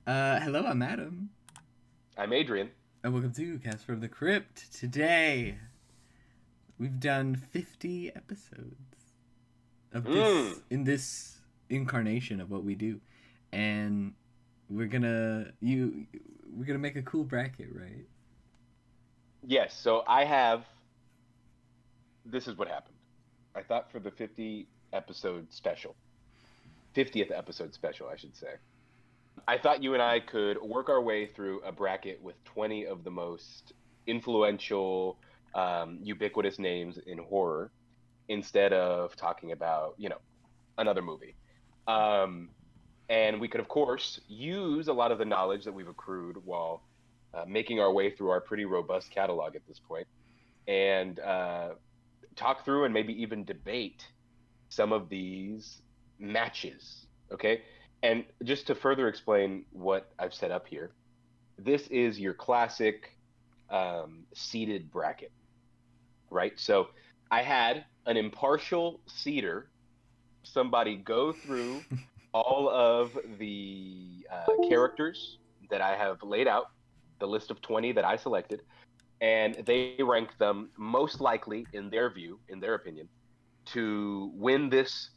Hello, I'm Adam, I'm Adrian. and welcome to Cast from the Crypt. Today, we've done 50 episodes of Mm. this incarnation of what we do, and we're gonna make a cool bracket, right? Yes, this is what happened. I thought for the 50th episode special, I should say. I thought you and I could work our way through a bracket with 20 of the most influential, ubiquitous names in horror instead of talking about, another movie. Um, and we could, of course, use a lot of the knowledge that we've accrued while making our way through our pretty robust catalog at this point and talk through and maybe even debate some of these matches. Okay. And just to further explain what I've set up here, this is your classic seeded bracket, right? So I had an impartial seeder, somebody go through all of the characters that I have laid out, the list of 20 that I selected, and they rank them most likely, in their view, in their opinion, to win this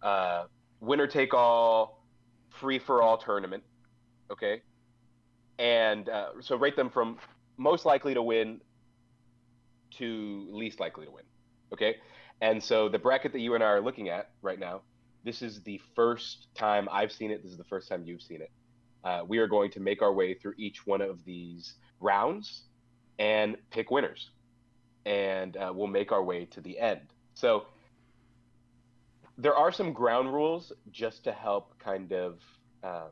uh, winner take all, free for all tournament. Okay, and so rate them from most likely to win to least likely to win. Okay, and so the bracket that you and I are looking at right now, this is the first time I've seen it. This is the first time you've seen it. We are going to make our way through each one of these rounds and pick winners, and we'll make our way to the end. So there are some ground rules just to help kind of um,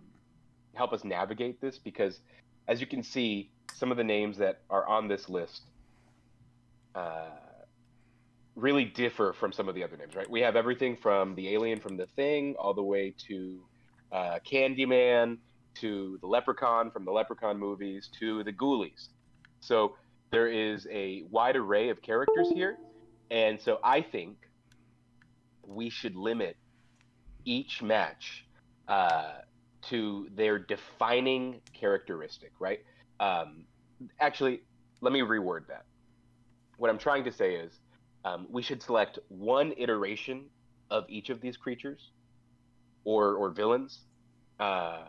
help us navigate this because, as you can see, some of the names that are on this list uh, really differ from some of the other names, right? We have everything from the alien from the Thing all the way to Candyman to the Leprechaun from the Leprechaun movies to the Ghoulies. So there is a wide array of characters here, and so I think we should limit each match uh, to their defining characteristic, right? Um, Actually, let me reword that. What I'm trying to say is we should select one iteration of each of these creatures or villains uh,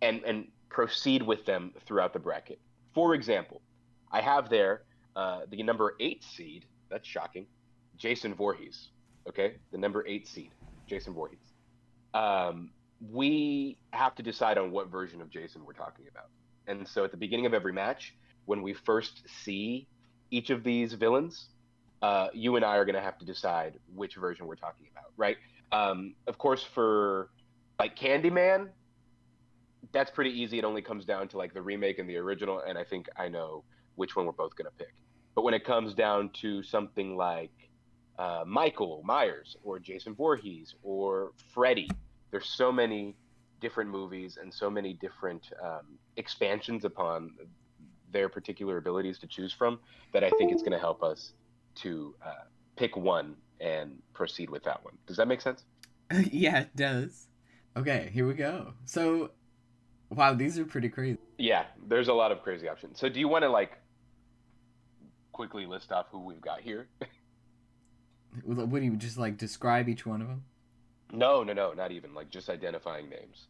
and proceed with them throughout the bracket. For example, I have there the number 8 seed. That's shocking. Jason Voorhees. Okay, the number 8 seed, Jason Voorhees. We have to decide on what version of Jason we're talking about. And so at the beginning of every match, when we first see each of these villains, you and I are going to have to decide which version we're talking about, right? Of course, for like Candyman, that's pretty easy. It only comes down to like the remake and the original, and I think I know which one we're both going to pick. But when it comes down to something like Michael Myers or Jason Voorhees or Freddy, there's so many different movies and so many different expansions upon their particular abilities to choose from that I think it's going to help us to pick one and proceed with that one. Does that make sense? Yeah, it does. Okay, here we go. So, wow, these are pretty crazy. Yeah, there's a lot of crazy options. So do you want to like quickly list off who we've got here? What do you just like describe each one of them? No, no, no, not even like just identifying names.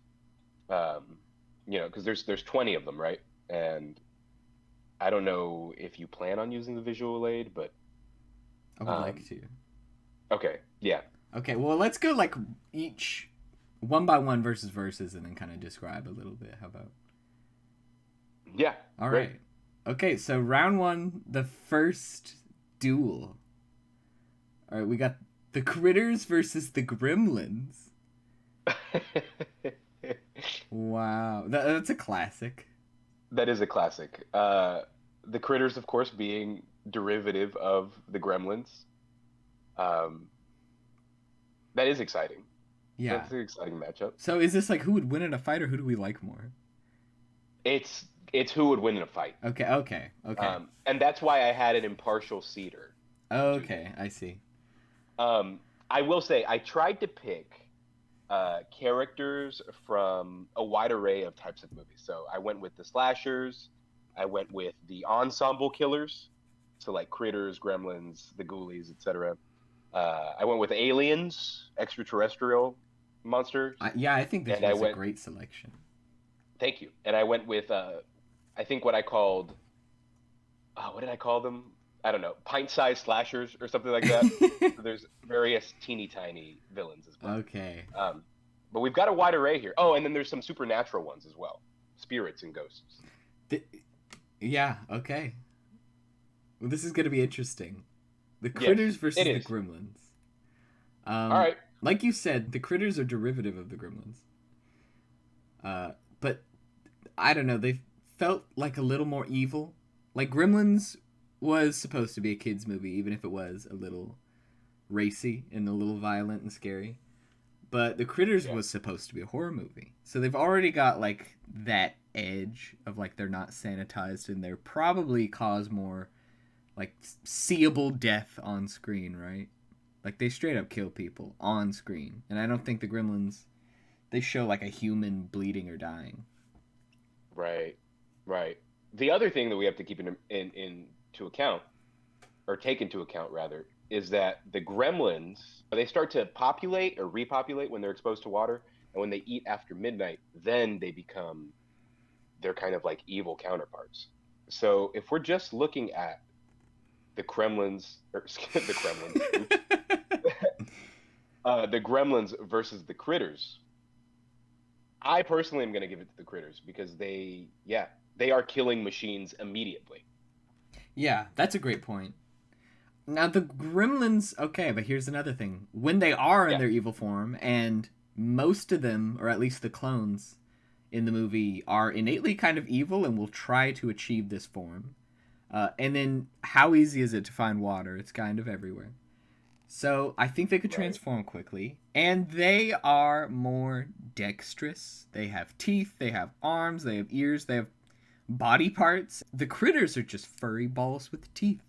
Um, because there's 20 of them, right? And I don't know if you plan on using the visual aid, but I would like um, to. okay, yeah, Okay, well, let's go like each one by one versus and then kind of describe a little bit. How about? yeah, All great. right. Okay, so round one, the first duel. All right, we got the critters versus the gremlins. Wow, that's a classic. That is a classic. The critters, of course, being derivative of the gremlins. Um, that is exciting. Yeah. That's an exciting matchup. So is this like who would win in a fight, or who do we like more? It's who would win in a fight. Okay, okay, okay, And that's why I had an impartial seeder to you. okay. I see. I will say I tried to pick characters from a wide array of types of movies. So I went with the slashers, I went with the ensemble killers, so like Critters, Gremlins, the Ghoulies, etc. I went with aliens, extraterrestrial monsters, Yeah, I think this and I was a went. great selection. Thank you. And I went with I think what I called what did I call them? I don't know, pint-sized slashers or something like that. So there's various teeny tiny villains as well. Okay. Um, but we've got a wide array here. Oh, and then there's some supernatural ones as well, spirits and ghosts. The, yeah. Okay. Well, this is gonna be interesting. The Yes, critters versus it the is. gremlins. All right. Like you said, the critters are derivative of the gremlins. But I don't know. They felt like a little more evil. Like Gremlins was supposed to be a kids movie, even if it was a little racy and a little violent and scary. But the Critters Yeah. was supposed to be a horror movie, so they've already got like that edge of like they're not sanitized and they're probably cause more like seeable death on screen, right? Like they straight up kill people on screen, and I don't think the Gremlins they show like a human bleeding or dying. Right. Right. The other thing that we have to keep into account, or take into account rather, is that the gremlins they start to populate or repopulate when they're exposed to water, and when they eat after midnight, then they become their kind of like evil counterparts. So if we're just looking at the Kremlins or the Kremlins, oops, the Gremlins versus the Critters, I personally am going to give it to the Critters because they are killing machines immediately. Yeah, that's a great point. Now the gremlins, okay, but here's another thing. When they are in Yeah. their evil form, and most of them, or at least the clones in the movie, are innately kind of evil and will try to achieve this form. And then how easy is it to find water? It's kind of everywhere. So I think they could Right. transform quickly, and they are more dexterous. They have teeth, they have arms, they have ears, they have body parts. The critters are just furry balls with teeth.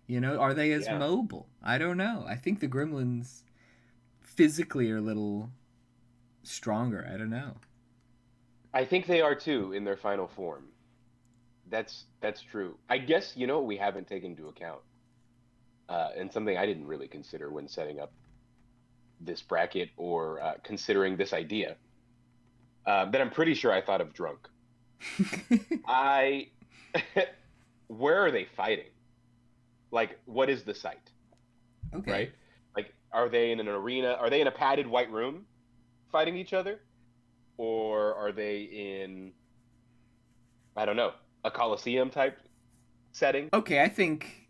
You know, are they as Yeah. mobile? I don't know. I think the gremlins physically are a little stronger. I don't know. I think they are too in their final form. That's true. I guess you know what we haven't taken into account, and something I didn't really consider when setting up this bracket or considering this idea. That I'm pretty sure I thought of drunk. I, where are they fighting? Like, what is the site? Okay. Right? Like, are they in an arena? Are they in a padded white room fighting each other? Or are they in, I don't know, a Coliseum type setting? Okay, I think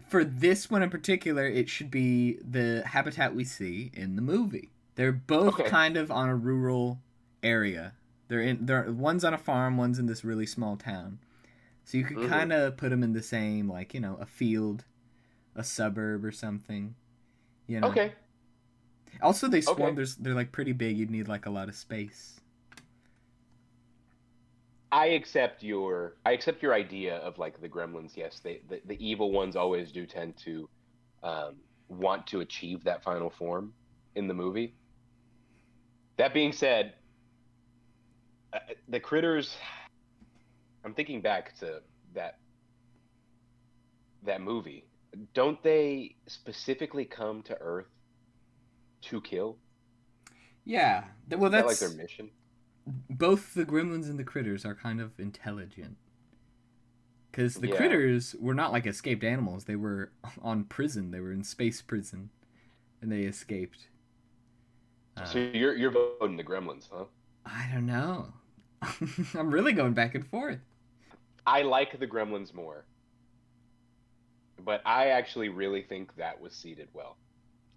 for this one in particular, it should be the habitat we see in the movie. They're both Okay. kind of on a rural area. They're one's on a farm, one's in this really small town. So you could Hmm. kind of put them in the same, like, you know, a field, a suburb or something, you know. Okay. Also, they swarm. Okay. They're like pretty big. You'd need like a lot of space. I accept your idea of like the gremlins. Yes, the evil ones always do tend to want to achieve that final form in the movie. That being said, the critters. I'm thinking back to that that movie. Don't they specifically come to Earth to kill? Yeah. Well, Is that like their that's mission? both the gremlins and the critters are kind of intelligent. Because the Yeah. critters were not like escaped animals. They were on prison. They were in space prison, and they escaped. So Uh, you're voting the gremlins, huh? I don't know. I'm really going back and forth. I like the gremlins more, but I actually really think that was seeded well.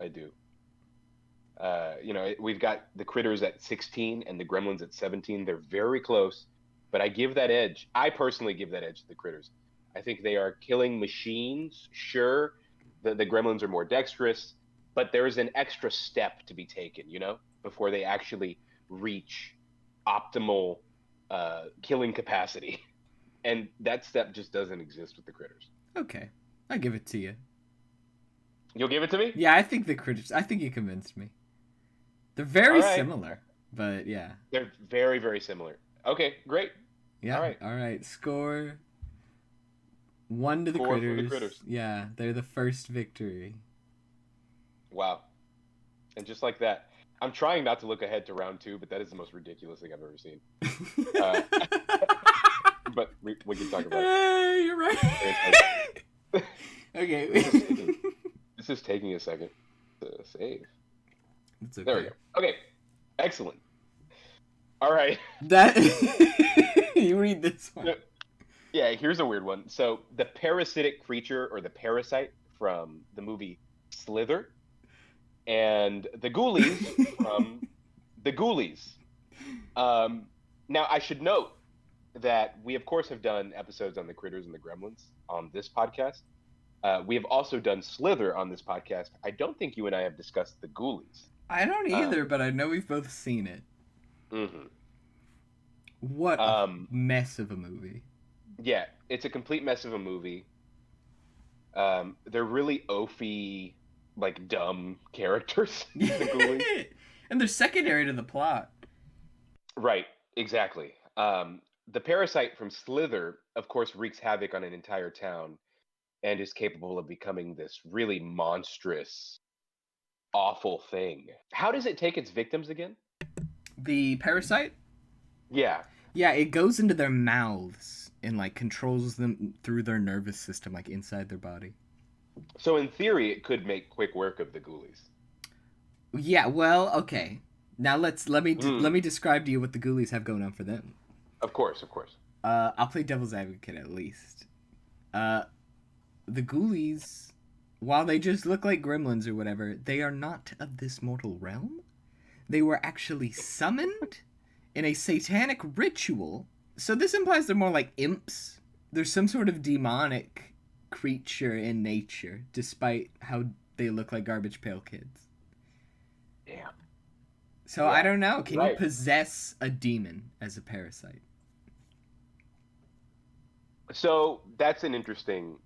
I do. We've got the critters at 16 and the gremlins at 17. They're very close, but I give that edge. I personally give that edge to the critters. I think they are killing machines. Sure, the gremlins are more dexterous, but there is an extra step to be taken, before they actually reach optimal killing capacity. And that step just doesn't exist with the critters. Okay, I give it to you. You'll give it to me? Yeah, I think the critters. I think you convinced me. They're very All right. similar, but yeah. They're very, very similar. Okay, great. All Yeah. right. All right. Score 1 to the 4 for the Critters. Critters. Yeah, they're the first victory. Wow. And just like that, I'm trying not to look ahead to round 2, but that is the most ridiculous thing I've ever seen. Uh, but we can talk about it. You're right. Okay. This is taking a second to save. It's okay. There we go. Okay. Excellent. All right. That you read this one. Yeah, here's a weird one. So the parasitic creature or the parasite from the movie Slither and the Ghoulies from the Ghoulies. Now I should note that we of course have done episodes on the Critters and the Gremlins on this podcast. We have also done Slither on this podcast. I don't think you and I have discussed the Ghoulies. I don't either, but I know we've both seen it. Mm-hmm. What a mess of a movie. Yeah, it's a complete mess of a movie. They're really oafy, like dumb characters. The Ghoulies. And they're secondary to the plot. Right, exactly. The parasite from Slither, of course, wreaks havoc on an entire town and is capable of becoming this really monstrous, awful thing. How does it take its victims again? The parasite? Yeah. Yeah, it goes into their mouths and like controls them through their nervous system, like inside their body. So in theory, it could make quick work of the Ghoulies. Yeah, well, okay. Now let me describe to you what the Ghoulies have going on for them. Of course. I'll play devil's advocate at least. The Ghoulies, while they just look like gremlins or whatever, they are not of this mortal realm. They were actually summoned in a satanic ritual. So this implies they're more like imps. There's some sort of demonic creature in nature, despite how they look like Garbage Pail Kids. Damn. So Yeah, I don't know. Can you right. possess a demon as a parasite? So that's an interesting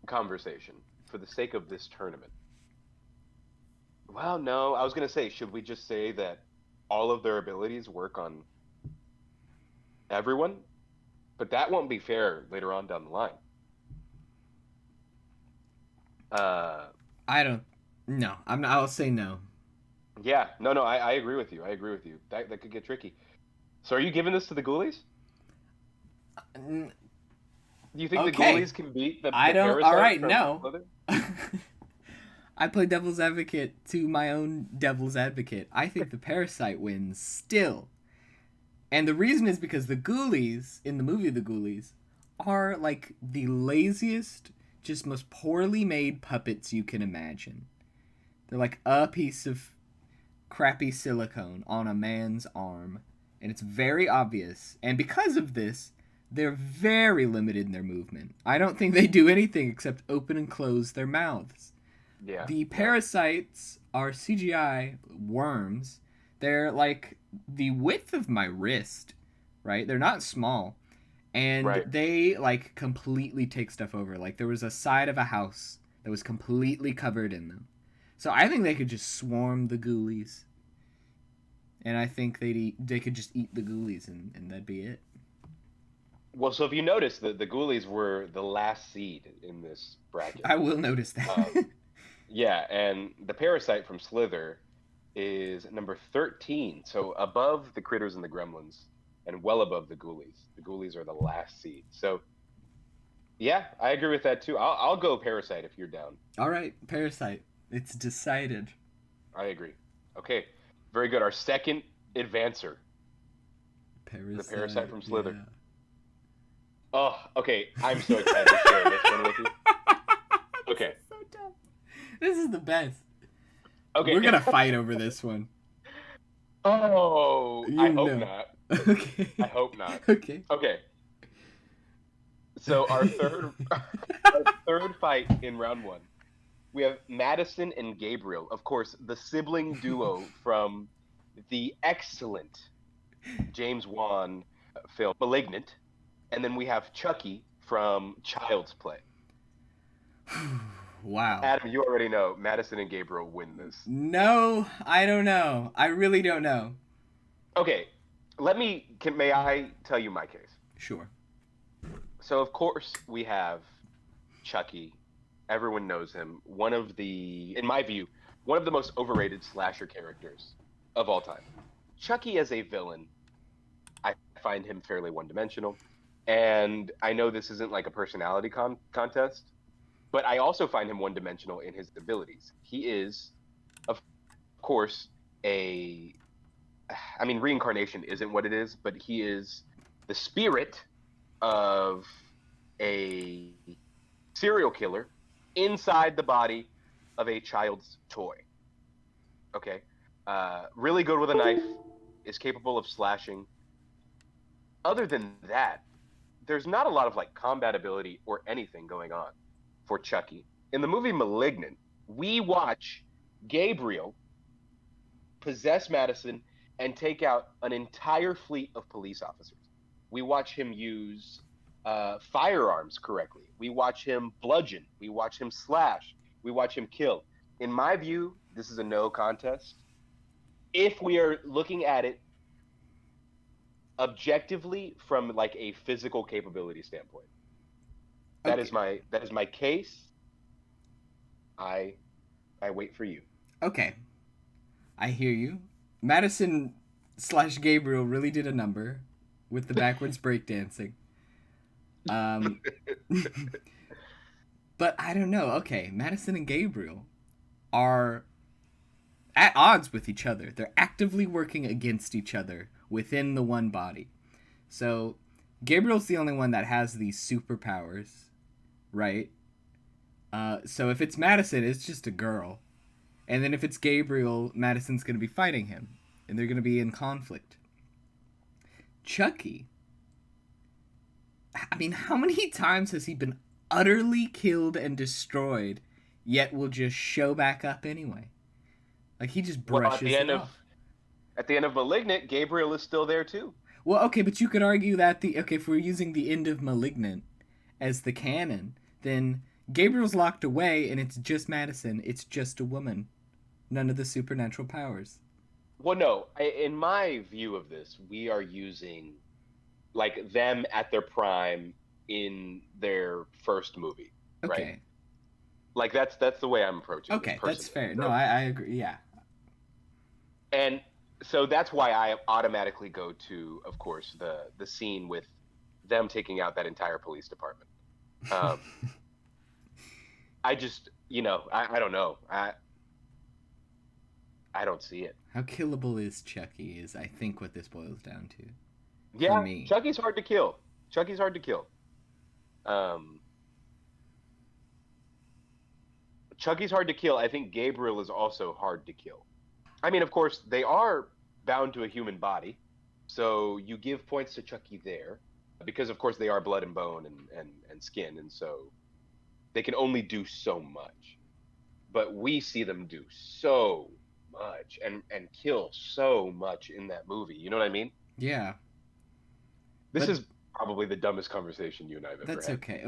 conversation for the sake of this tournament. Well, no, I was going to say, should we just say that all of their abilities work on everyone? But that won't be fair later on down the line. I don't. No, I'm not. I'll say no. Yeah, no, I agree with you. That could get tricky. So are you giving this to the Ghoulies? N- Do you think the Okay. Ghoulies can beat the I don't. parasite All right, from no. Slither? I play devil's advocate to my own devil's advocate. I think the parasite wins still. And the reason is because the Ghoulies, in the movie The Ghoulies, are like the laziest, just most poorly made puppets you can imagine. They're like a piece of crappy silicone on a man's arm. And it's very obvious. And because of this, they're very limited in their movement. I don't think they do anything except open and close their mouths. Yeah. The parasites are CGI worms. They're like the width of my wrist, right? They're not small. And Right. they like completely take stuff over. Like there was a side of a house that was completely covered in them. So I think they could just swarm the Ghoulies. And I think they could just eat the Ghoulies and that'd be it. Well, so if you notice, the Ghoulies were the last seed in this bracket. I will notice that. Yeah, and the parasite from Slither is number 13, so above the Critters and the Gremlins, and well above the Ghoulies. The Ghoulies are the last seed. So, yeah, I agree with that too. I'll go parasite if you're down. All right, parasite. It's decided. I agree. Okay, very good. Our second advancer. Parasite. The parasite from Slither. Yeah. Oh, okay. I'm so excited to share this one with you. Okay. This is so dumb. This is the best. Okay. We're gonna fight over this one. Oh, You I hope know. not. Okay. I hope not. Okay. Okay. So our third fight in round one, we have Madison and Gabriel, of course, the sibling duo from the excellent James Wan film *Malignant*, and then we have Chucky from *Child's Play*. Wow. Adam, you already know Madison and Gabriel win this. No, I don't know. I really don't know. Okay, may I tell you my case? Sure. So of course we have Chucky. Everyone knows him. In my view, one of the most overrated slasher characters of all time. Chucky as a villain, I find him fairly one-dimensional. And I know this isn't like a personality contest, but I also find him one-dimensional in his abilities. He is, of course, reincarnation isn't what it is, but he is the spirit of a serial killer inside the body of a child's toy. Okay. Really good with a knife, is capable of slashing. Other than that, there's not a lot of like combat ability or anything going on for Chucky. In the movie Malignant, we watch Gabriel possess Madison and take out an entire fleet of police officers. We watch him use firearms correctly. We watch him bludgeon. We watch him slash. We watch him kill. In my view, this is a no contest. If we are looking at it objectively from like a physical capability standpoint, that is my case. I wait for you. Okay. I hear you. Madison / Gabriel really did a number with the backwards breakdancing. But I don't know. Okay, Madison and Gabriel are at odds with each other. They're actively working against each other within the one body. So Gabriel's the only one that has these superpowers, right? So if it's Madison, it's just a girl. And then if it's Gabriel, Madison's going to be fighting him. And they're going to be in conflict. Chucky. I mean, how many times has he been utterly killed and destroyed, yet will just show back up anyway? Like, he just brushes it off. At the end of Malignant, Gabriel is still there too. Well, okay, but you could argue that if we're using the end of Malignant as the canon, then Gabriel's locked away and it's just Madison. It's just a woman. None of the supernatural powers. Well, no. In my view of this, we are using like them at their prime in their first movie, okay. Right? Like that's the way I'm approaching. Okay, that's fair. No, I agree. Yeah. And so that's why I automatically go to, of course, the scene with them taking out that entire police department. I just, I don't know. I don't see it. How killable is Chucky is, I think, what this boils down to. Yeah, for me. Chucky's hard to kill. Chucky's hard to kill. I think Gabriel is also hard to kill. I mean, of course, they are bound to a human body, so you give points to Chucky there, because, of course, they are blood and bone and skin, and so they can only do so much. But we see them do so much and kill so much in that movie. You know what I mean? Yeah. This is probably the dumbest conversation you and I have ever had. That's okay.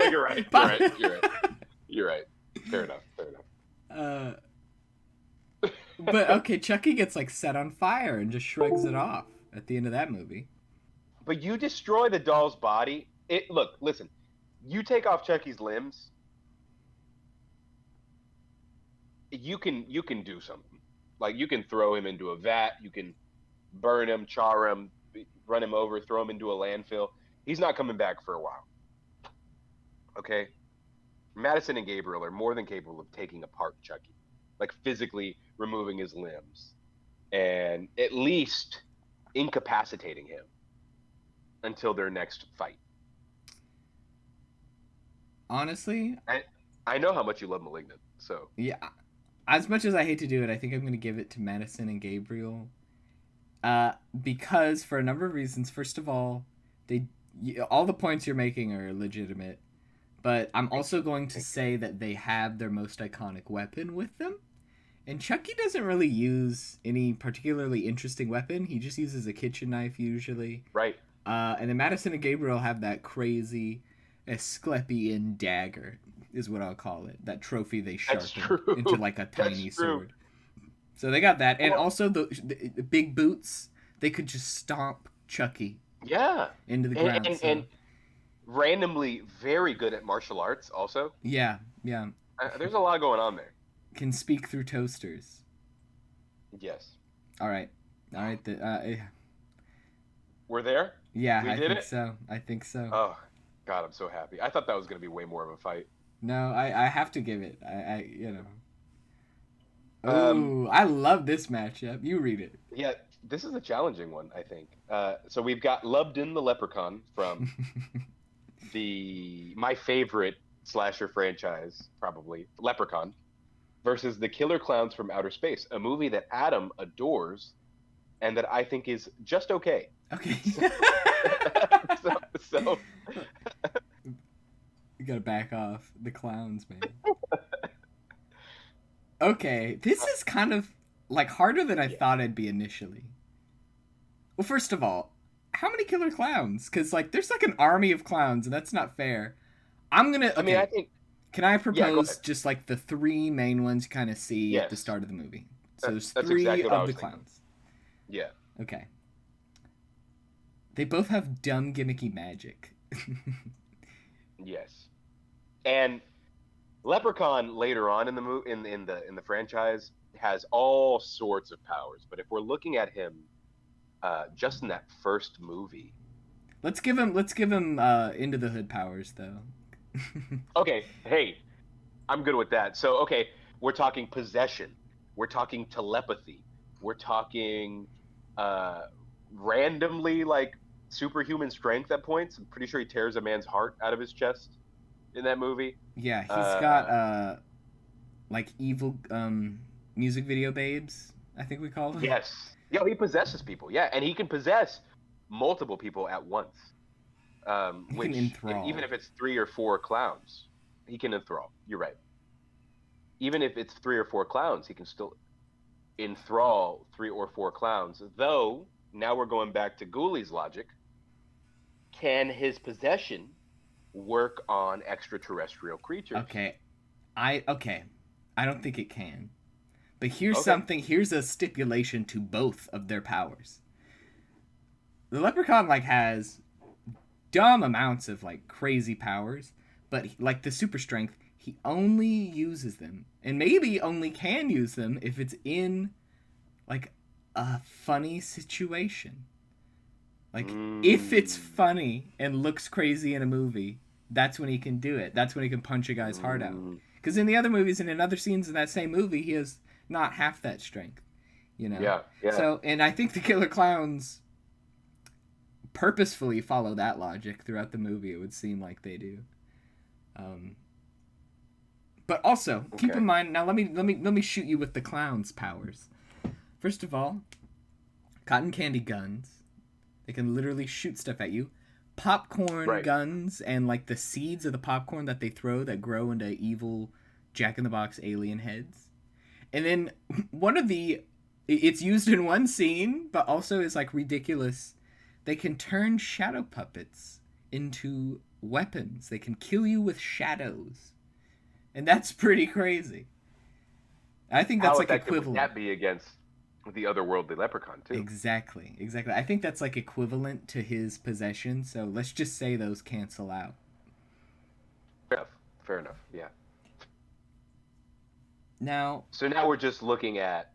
You're right. You're right. Fair enough. But okay, Chucky gets like set on fire and just shrugs it off at the end of that movie. But you destroy the doll's body. Listen. You take off Chucky's limbs. You can do something. Like, you can throw him into a vat. You can burn him, char him, run him over, throw him into a landfill. He's not coming back for a while. Okay? Madison and Gabriel are more than capable of taking apart Chucky. Like, physically removing his limbs. And at least incapacitating him until their next fight. Honestly, I know how much you love Malignant, so. Yeah. As much as I hate to do it, I think I'm going to give it to Madison and Gabriel. Because for a number of reasons. First of all, all the points you're making are legitimate. But I'm also going to say that they have their most iconic weapon with them. And Chucky doesn't really use any particularly interesting weapon. He just uses a kitchen knife usually. Right. And then Madison and Gabriel have that crazy Asclepian dagger. is what I'll call it. That trophy they That's sharpened true. into like a That's tiny true. sword. So they got that, and Well, also the big boots. They could just stomp Chucky yeah, into the and, ground. and So and randomly very good at martial arts. Also, yeah, yeah, there's a lot going on there. can speak through toasters. Yes, All right, all right. we're there. Yeah, We I did think it. so. I think so. Oh, God, I'm so happy. I thought that was going to be way more of a fight. No, I have to give it. You know. Um, Oh, I love this matchup. You read it. yeah, this is a challenging one, I think. So we've got Lubden the Leprechaun from the my favorite slasher franchise, probably Leprechaun, versus the Killer Clowns from Outer Space, a movie that Adam adores and that I think is just okay. Okay. So, so You gotta back off the clowns, man. Okay, this is kind of like harder than I yeah. thought it'd be initially. Well, first of all, how many killer clowns? Because like there's like an army of clowns, and that's not fair. I'm gonna I mean, I okay. think Can I yeah. Go ahead. propose just like the three main ones you kind of see at the Yes, start of the movie? So there's that's three exactly what I of the was thinking. clowns. Yeah. Okay. They both have dumb gimmicky magic. Yes. And Leprechaun later on in the in the franchise has all sorts of powers, but if we're looking at him just in that first movie, Let's give him into the hood powers though. okay, hey, I'm good with that. So okay, we're talking possession, we're talking telepathy, we're talking uh, randomly like superhuman strength at points. I'm pretty sure he tears a man's heart out of his chest in that movie. Yeah, he's got Uh, like evil music video babes, I think we call them. Yes. Yeah, he possesses people. Yeah, and he can possess multiple people at once. He can Which, even enthrall. if it's three or four clowns, he can enthrall. You're right. Even if it's three or four clowns, he can still enthrall three or four clowns. Though, now we're going back to Ghoulies' logic. Can his possession work on extraterrestrial creatures? Okay. Okay. I don't think it can. But here's Okay. something, here's a stipulation to both of their powers. The leprechaun like has dumb amounts of like crazy powers, but like the super strength, he only uses them and maybe only can use them if it's in like a funny situation. Like if it's Mm, funny and looks crazy in a movie, that's when he can do it. That's when he can punch a guy's heart out. mm, Because in the other movies and in other scenes in that same movie, he has not half that strength, you know. yeah, yeah. So, and I think the Killer Clowns purposefully follow that logic throughout the movie. It would seem like they do. Um, but also keep Okay. in mind now. Let me shoot you with the clowns' powers. First of all, cotton candy guns. They can literally shoot stuff at you. Popcorn Right. guns and like the seeds of the popcorn that they throw that grow into evil Jack in the Box alien heads. And then one of the it's used in one scene, but also is like ridiculous. They can turn shadow puppets into weapons. They can kill you with shadows. And that's pretty crazy. I think that's How like effective would equivalent. that be against the otherworldly leprechaun too? Exactly, exactly. I think that's like equivalent to his possession. So let's just say those cancel out. Fair enough. Fair enough. Yeah. Now, So now we're just looking at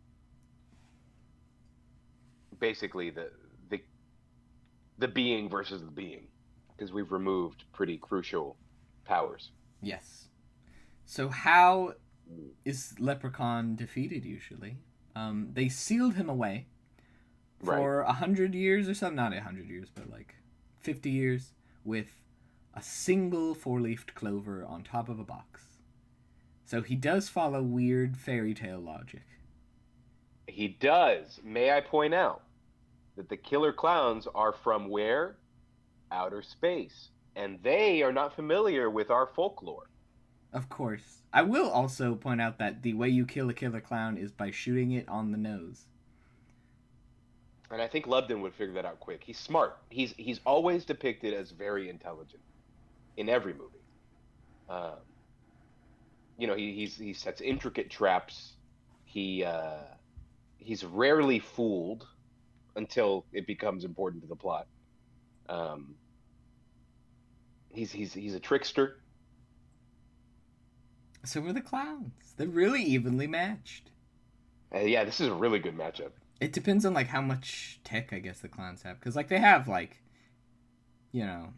basically the the being versus the being because we've removed pretty crucial powers. yes. So how is Leprechaun defeated usually? They sealed him away Right. for 100 years or something. Not 100 years, but like 50 years with a single four-leafed clover on top of a box. So he does follow weird fairy tale logic. He does. May I point out that the killer clowns are from where? Outer space. And they are not familiar with our folklore. Of course. I will also point out that the way you kill a killer clown is by shooting it on the nose. And I think Lubden would figure that out quick. He's smart. He's always depicted as very intelligent in every movie. Um, he sets intricate traps. He's rarely fooled until it becomes important to the plot. Um, he's a trickster. So were the clowns. They're really evenly matched. Yeah, this is a really good matchup. It depends on like how much tech I guess the clowns have, because like they have like, you know,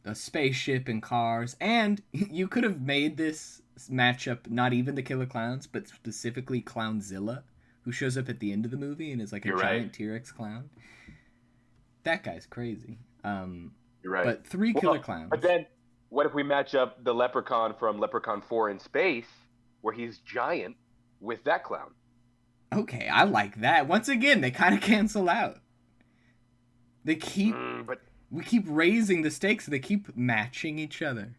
a spaceship and cars, and you could have made this matchup not even the Killer Clowns, but specifically Clownzilla, who shows up at the end of the movie and is like a You're giant right. T-Rex clown. That guy's crazy. You're right. But three Killer Clowns. But then, what if we match up the Leprechaun from Leprechaun 4 in Space, where he's giant, with that clown? Okay, I like that. Once again, they kind of cancel out. They keep we keep raising the stakes. So they keep matching each other.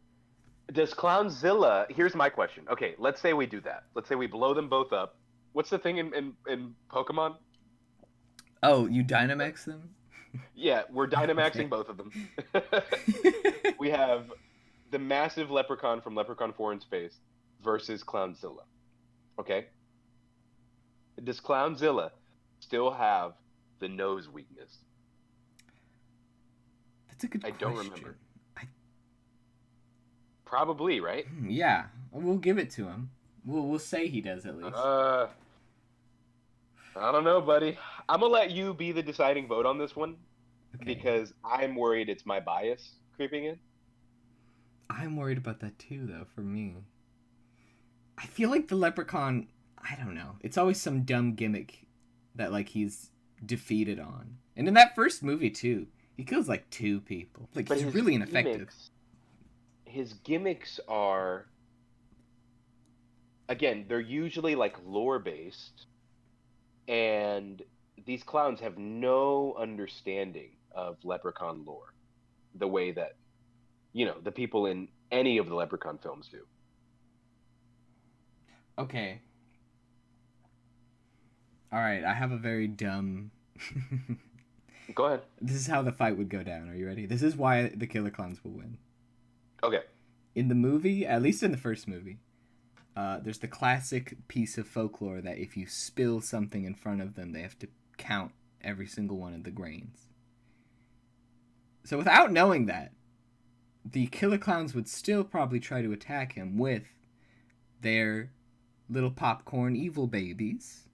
Does Clownzilla? Here's my question. Okay, let's say we do that. Let's say we blow them both up. What's the thing in Pokemon? Oh, you Dynamax them? Yeah, we're Dynamaxing both of them. We have the massive Leprechaun from Leprechaun 4 in Space versus Clownzilla. Okay? Does Clownzilla still have the nose weakness? That's a good question. I don't remember. Probably, right? Yeah, we'll give it to him. We'll say he does at least. I don't know, buddy. I'm gonna let you be the deciding vote on this one, because I'm worried it's my bias creeping in. I'm worried about that too, though. For me, I feel like the Leprechaun. I don't know. It's always some dumb gimmick that like he's defeated on, and in that first movie too, he kills like 2 people. Like he's really ineffective. His gimmicks are, again, they're usually like lore based, and these clowns have no understanding of Leprechaun lore the way that, the people in any of the Leprechaun films do. Okay. All right, I have a very dumb... Go ahead. This is how the fight would go down. Are you ready? This is why the Killer Clowns will win. Okay. In the movie, at least in the first movie, there's the classic piece of folklore that if you spill something in front of them, they have to count every single one of the grains. So without knowing that, the Killer Clowns would still probably try to attack him with their little popcorn evil babies.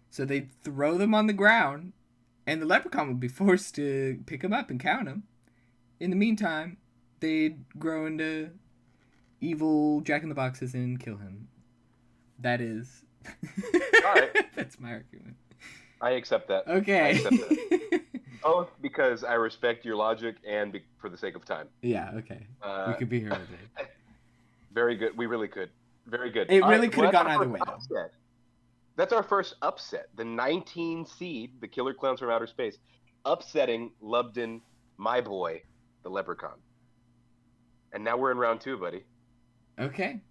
So they'd throw them on the ground, and the Leprechaun would be forced to pick them up and count them. In the meantime, they'd grow into evil Jack-in-the-Boxes and kill him. That is... All right. That's my argument. I accept that. Okay. I accept that. Both because I respect your logic and for the sake of time. Yeah, okay. We could be here all day. Very good. We really could. Very good. It really could have gone either way, though. That's our first upset. The 19 seed, the Killer Clowns from Outer Space, upsetting Lubden, my boy, the Leprechaun. And now we're in round 2, buddy. Okay.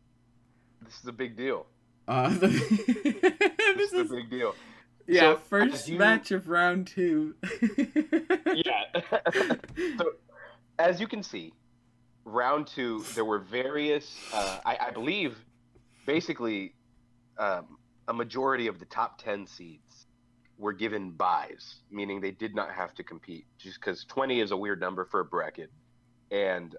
This is a big deal. This is a big deal. Yeah, so, first match of round 2. Yeah. So, as you can see, round 2, there were various, I believe, basically, a majority of the top 10 seeds were given buys, meaning they did not have to compete, just because 20 is a weird number for a bracket. And,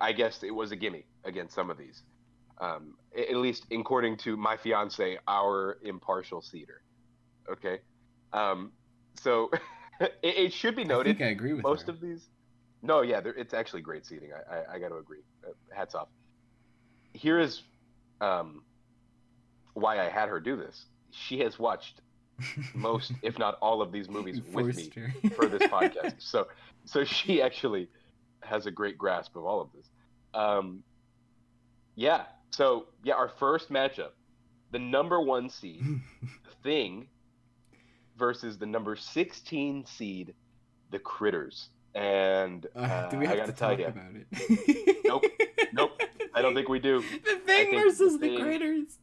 I guess it was a gimme against some of these. At least according to my fiance, our impartial seeder. Okay? So it should be noted. I think I agree with most her. of these. No, yeah, it's actually great seating. I got to agree. Hats off. Here is why I had her do this. She has watched most, if not all, of these movies with me for this podcast. So she actually has a great grasp of all of this. Yeah. So, our first matchup, the number 1 seed, The Thing, versus the number 16 seed, The Critters. And do we have I got to tell talk you, about it? Nope. I don't think we do. The Thing versus the Critters.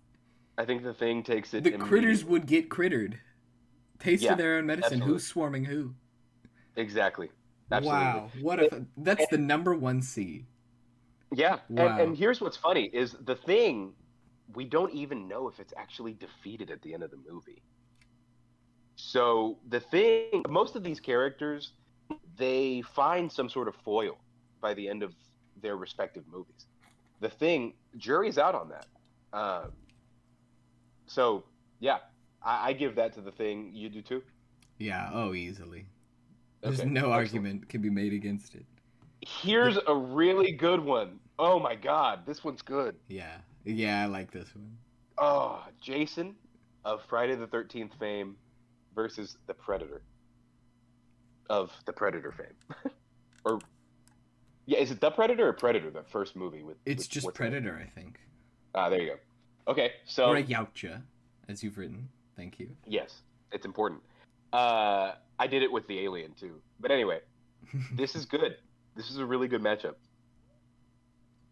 I think The Thing takes it. The Critters would get crittered. Taste of their own medicine. Absolutely. Who's swarming who? Exactly. Absolutely. Wow. That's the number 1 seed. Yeah, and Wow. here's what's funny is the thing we don't even know if it's actually defeated at the end of the movie. So the thing, most of these characters, they find some sort of foil by the end of their respective movies. The thing, jury's out on that. Um, so yeah, I give that to the thing. You do too. Yeah. Oh, easily. There's Okay, no excellent. argument can be made against it. The Here's a really good one. Oh my God, this one's good. Yeah. Yeah, I like this one. Oh, Jason of Friday the 13th fame versus the Predator of the Predator fame. Or yeah, is it the Predator or Predator? The first movie with It's just Schwarzenegger. Predator, I think. Ah, there you go. Okay, Or a so Yautja, as you've written. Thank you. yes, it's important. I did it with the Alien too. But anyway, this is good. This is a really good matchup.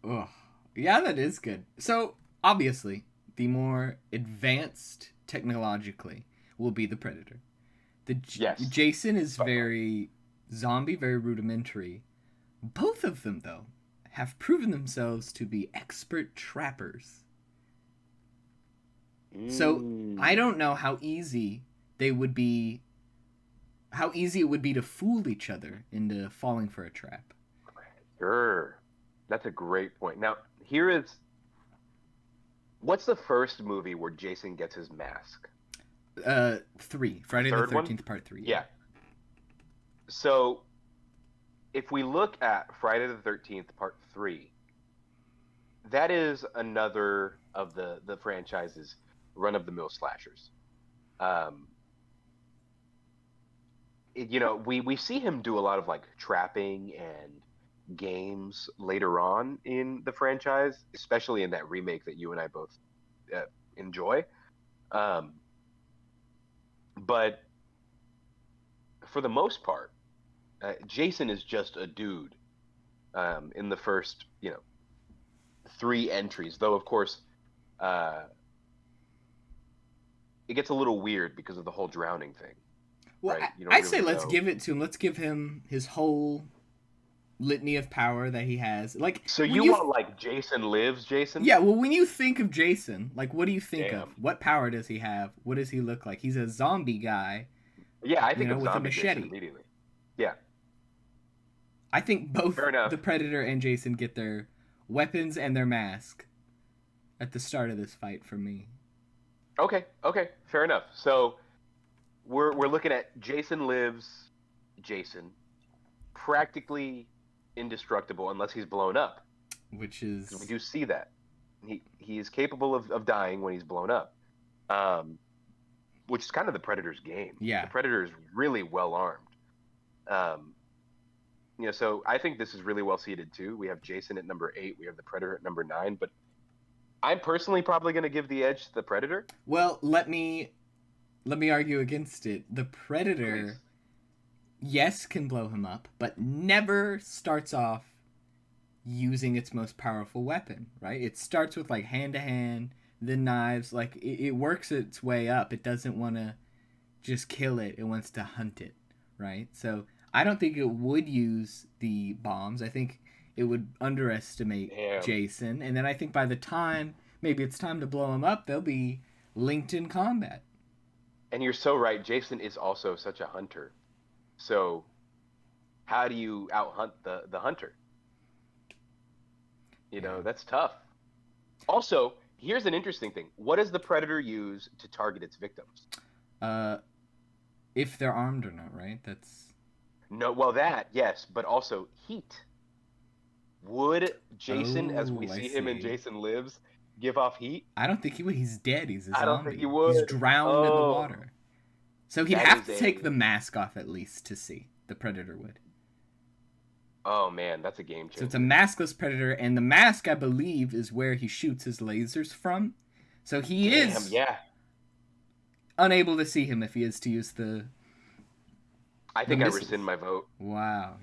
Oh, yeah, that is good. So, obviously, the more advanced technologically will be the Predator. Yes. Jason is Spot on. very zombie, very rudimentary. Both of them, though, have proven themselves to be expert trappers. So I Mm, don't know how easy it would be to fool each other into falling for a trap. sure. That's a great point. Now, here is what's the first movie where Jason gets his mask? Three. The Friday the third one? 13th, part three, yeah. Yeah. So if we look at Friday the 13th, part three, that is another of the franchise's run of the mill slashers. Um, we see him do a lot of like trapping and games later on in the franchise, especially in that remake that you and I both uh, enjoy. Um, but for the most part, Jason is just a dude in the first, three entries. Though, of course, uh, it gets a little weird because of the whole drowning thing, Well, right? You don't I say really let's know. give it to him. Let's give him his whole litany of power that he has. Like So when you you, want like Jason lives, Jason? yeah. Well, when you think of Jason, like what do you think of? Damn. What power does he have? What does he look like? He's a zombie guy, Yeah, I think of with a zombie Jason machete. immediately. Yeah, I think both fair enough. the Predator and Jason get their weapons and their mask at the start of this fight for me. Okay, okay, fair enough. So we're looking at Jason lives, Jason practically indestructible unless he's blown up, Which because we is do see that he is capable of dying when he's blown up, um, which is kind of the Predator's game. The yeah. Predator is really well armed. Um, so I think this is really well seated too. We have Jason at number 8, we have the Predator at number 9, but I'm personally probably going to give the edge to the Predator. Well, let me argue against it. The Please. Predator, yes, can blow him up, but never starts off using its most powerful weapon, right? It starts with like hand to hand, then knives. Like it works its way up. It doesn't want to just kill it, it wants to hunt it, right? So I don't think it would use the bombs. I think it would underestimate Damn. Jason. And then I think by the time maybe it's time to blow him up, they'll be linked in combat. And you're so right. Jason is also such a hunter. So how do you out hunt the hunter? Yeah. That's tough. Also, here's an interesting thing. What does the predator use to target its victims? Uh, if they're armed or not, right? That's. No, well that, yes, but also heat. Would Jason, as we Oh, I see him in see. Jason Lives, give off heat? I don't think he would. He's dead. He's a I don't think he zombie. He's would. drowned in the Oh, water. So he'd that have is to take the a mask off at least to see. The predator would. oh man, that's a game So it's a changer. maskless predator, and the mask, I believe, is where he shoots his lasers from. So he Damn, is yeah. unable to see him if he is to use I the think I missiles. rescind my vote. Wow.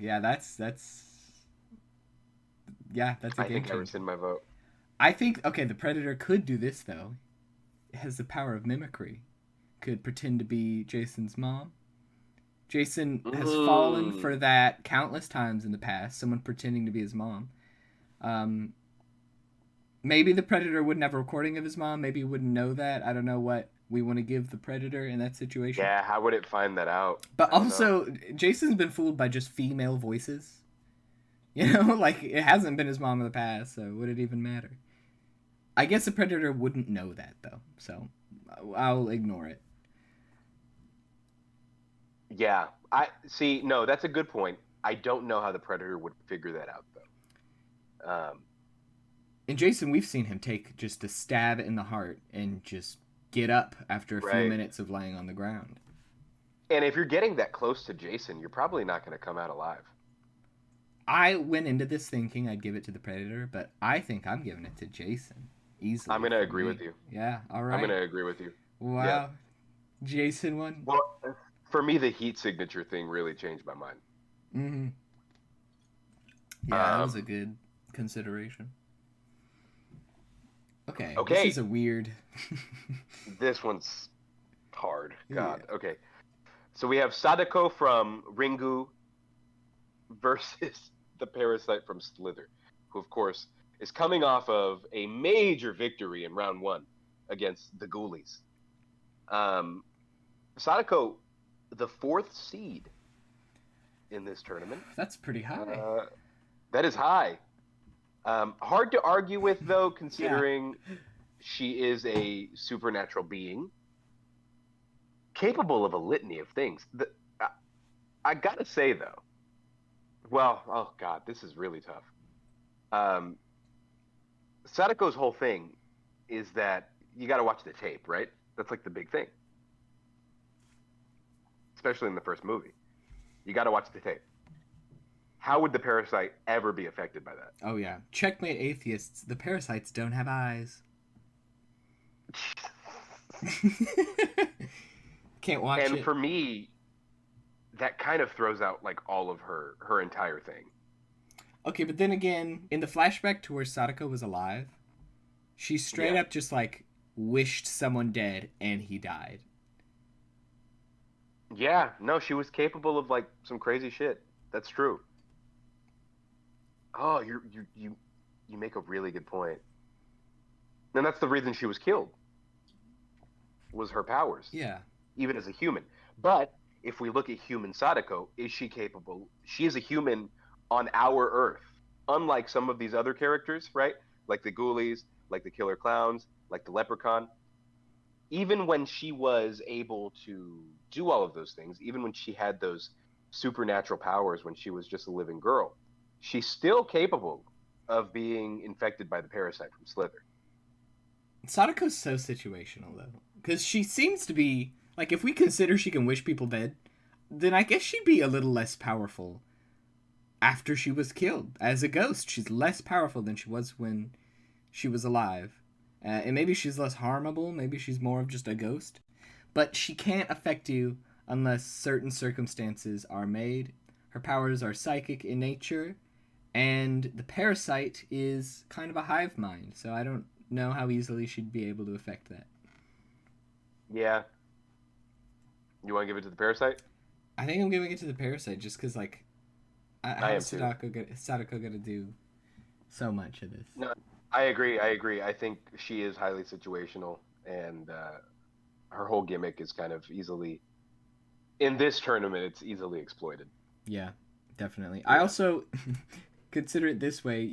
Yeah, that's a I game think I changer. rescind my vote. I think okay, the predator could do this though. It has the power of mimicry. Could pretend to be Jason's mom. Jason has fallen for Mm. that countless times in the past. Someone pretending to be his mom. Maybe the Predator wouldn't have a recording of his mom. Maybe he wouldn't know that. I don't know what we want to give the Predator in that situation. Yeah, how would it find that out? But I don't know. also, Jason's been fooled by just female voices. You know, like, it hasn't been his mom in the past, so would it even matter? I guess the Predator wouldn't know that, though, so I'll ignore it. Yeah, I see. No, that's a good point. I don't know how the Predator would figure that out, though. In Jason, we've seen him take just a stab in the heart and just get up after a few Right. minutes of laying on the ground. And if you're getting that close to Jason, you're probably not going to come out alive. I went into this thinking I'd give it to the Predator, but I think I'm giving it to Jason. Easily. I'm going to for agree me. with you. Yeah, all right. I'm going to agree with you. Wow. Yeah. Jason won? Well, for me, the heat signature thing really changed my mind. Mm-hmm. Yeah, that was a good consideration. Okay. Okay. This is a weird... This one's hard. God. Yeah. Okay. So we have Sadako from Ringu versus the Parasite from Slither, who, of course, is coming off of a major victory in round 1 against the Ghoulies. Sadako, the 4th seed in this tournament. That's pretty high. That is high. Hard to argue with, though, considering she is a supernatural being capable of a litany of things. I gotta say, though, well, oh God, this is really tough. Sadako's whole thing is that you gotta watch the tape, right? That's like the big thing. Especially in the first movie. You gotta watch the tape. How would the Parasite ever be affected by that? Oh, yeah. Checkmate atheists. The parasites don't have eyes. Can't watch it. And for me, that kind of throws out like all of her entire thing. Okay, but then again, in the flashback to where Sadako was alive, she straight up just like wished someone dead and he died. Yeah, no, she was capable of like some crazy shit. That's true. Oh, you make a really good point. And that's the reason she was killed. Was her powers. Yeah. Even as a human. But if we look at human Sadako, is she capable? She is a human on our Earth. Unlike some of these other characters, right? Like the Ghoulies, like the Killer Clowns, like the Leprechaun. Even when she was able to do all of those things, even when she had those supernatural powers when she was just a living girl, she's still capable of being infected by the parasite from Slither. Sadako's so situational, though. Because she seems to be... Like, if we consider she can wish people dead, then I guess she'd be a little less powerful after she was killed. As a ghost, she's less powerful than she was when she was alive. And maybe she's less harmable. Maybe she's more of just a ghost. But she can't affect you unless certain circumstances are made. Her powers are psychic in nature. And the parasite is kind of a hive mind. So I don't know how easily she'd be able to affect that. Yeah. You want to give it to the parasite? I think I'm giving it to the parasite just because, like, I am too. Sadako gonna do so much of this. No, I agree. I think she is highly situational, and her whole gimmick is kind of easily, in this tournament, it's easily exploited. Yeah, definitely. Yeah. I also consider it this way: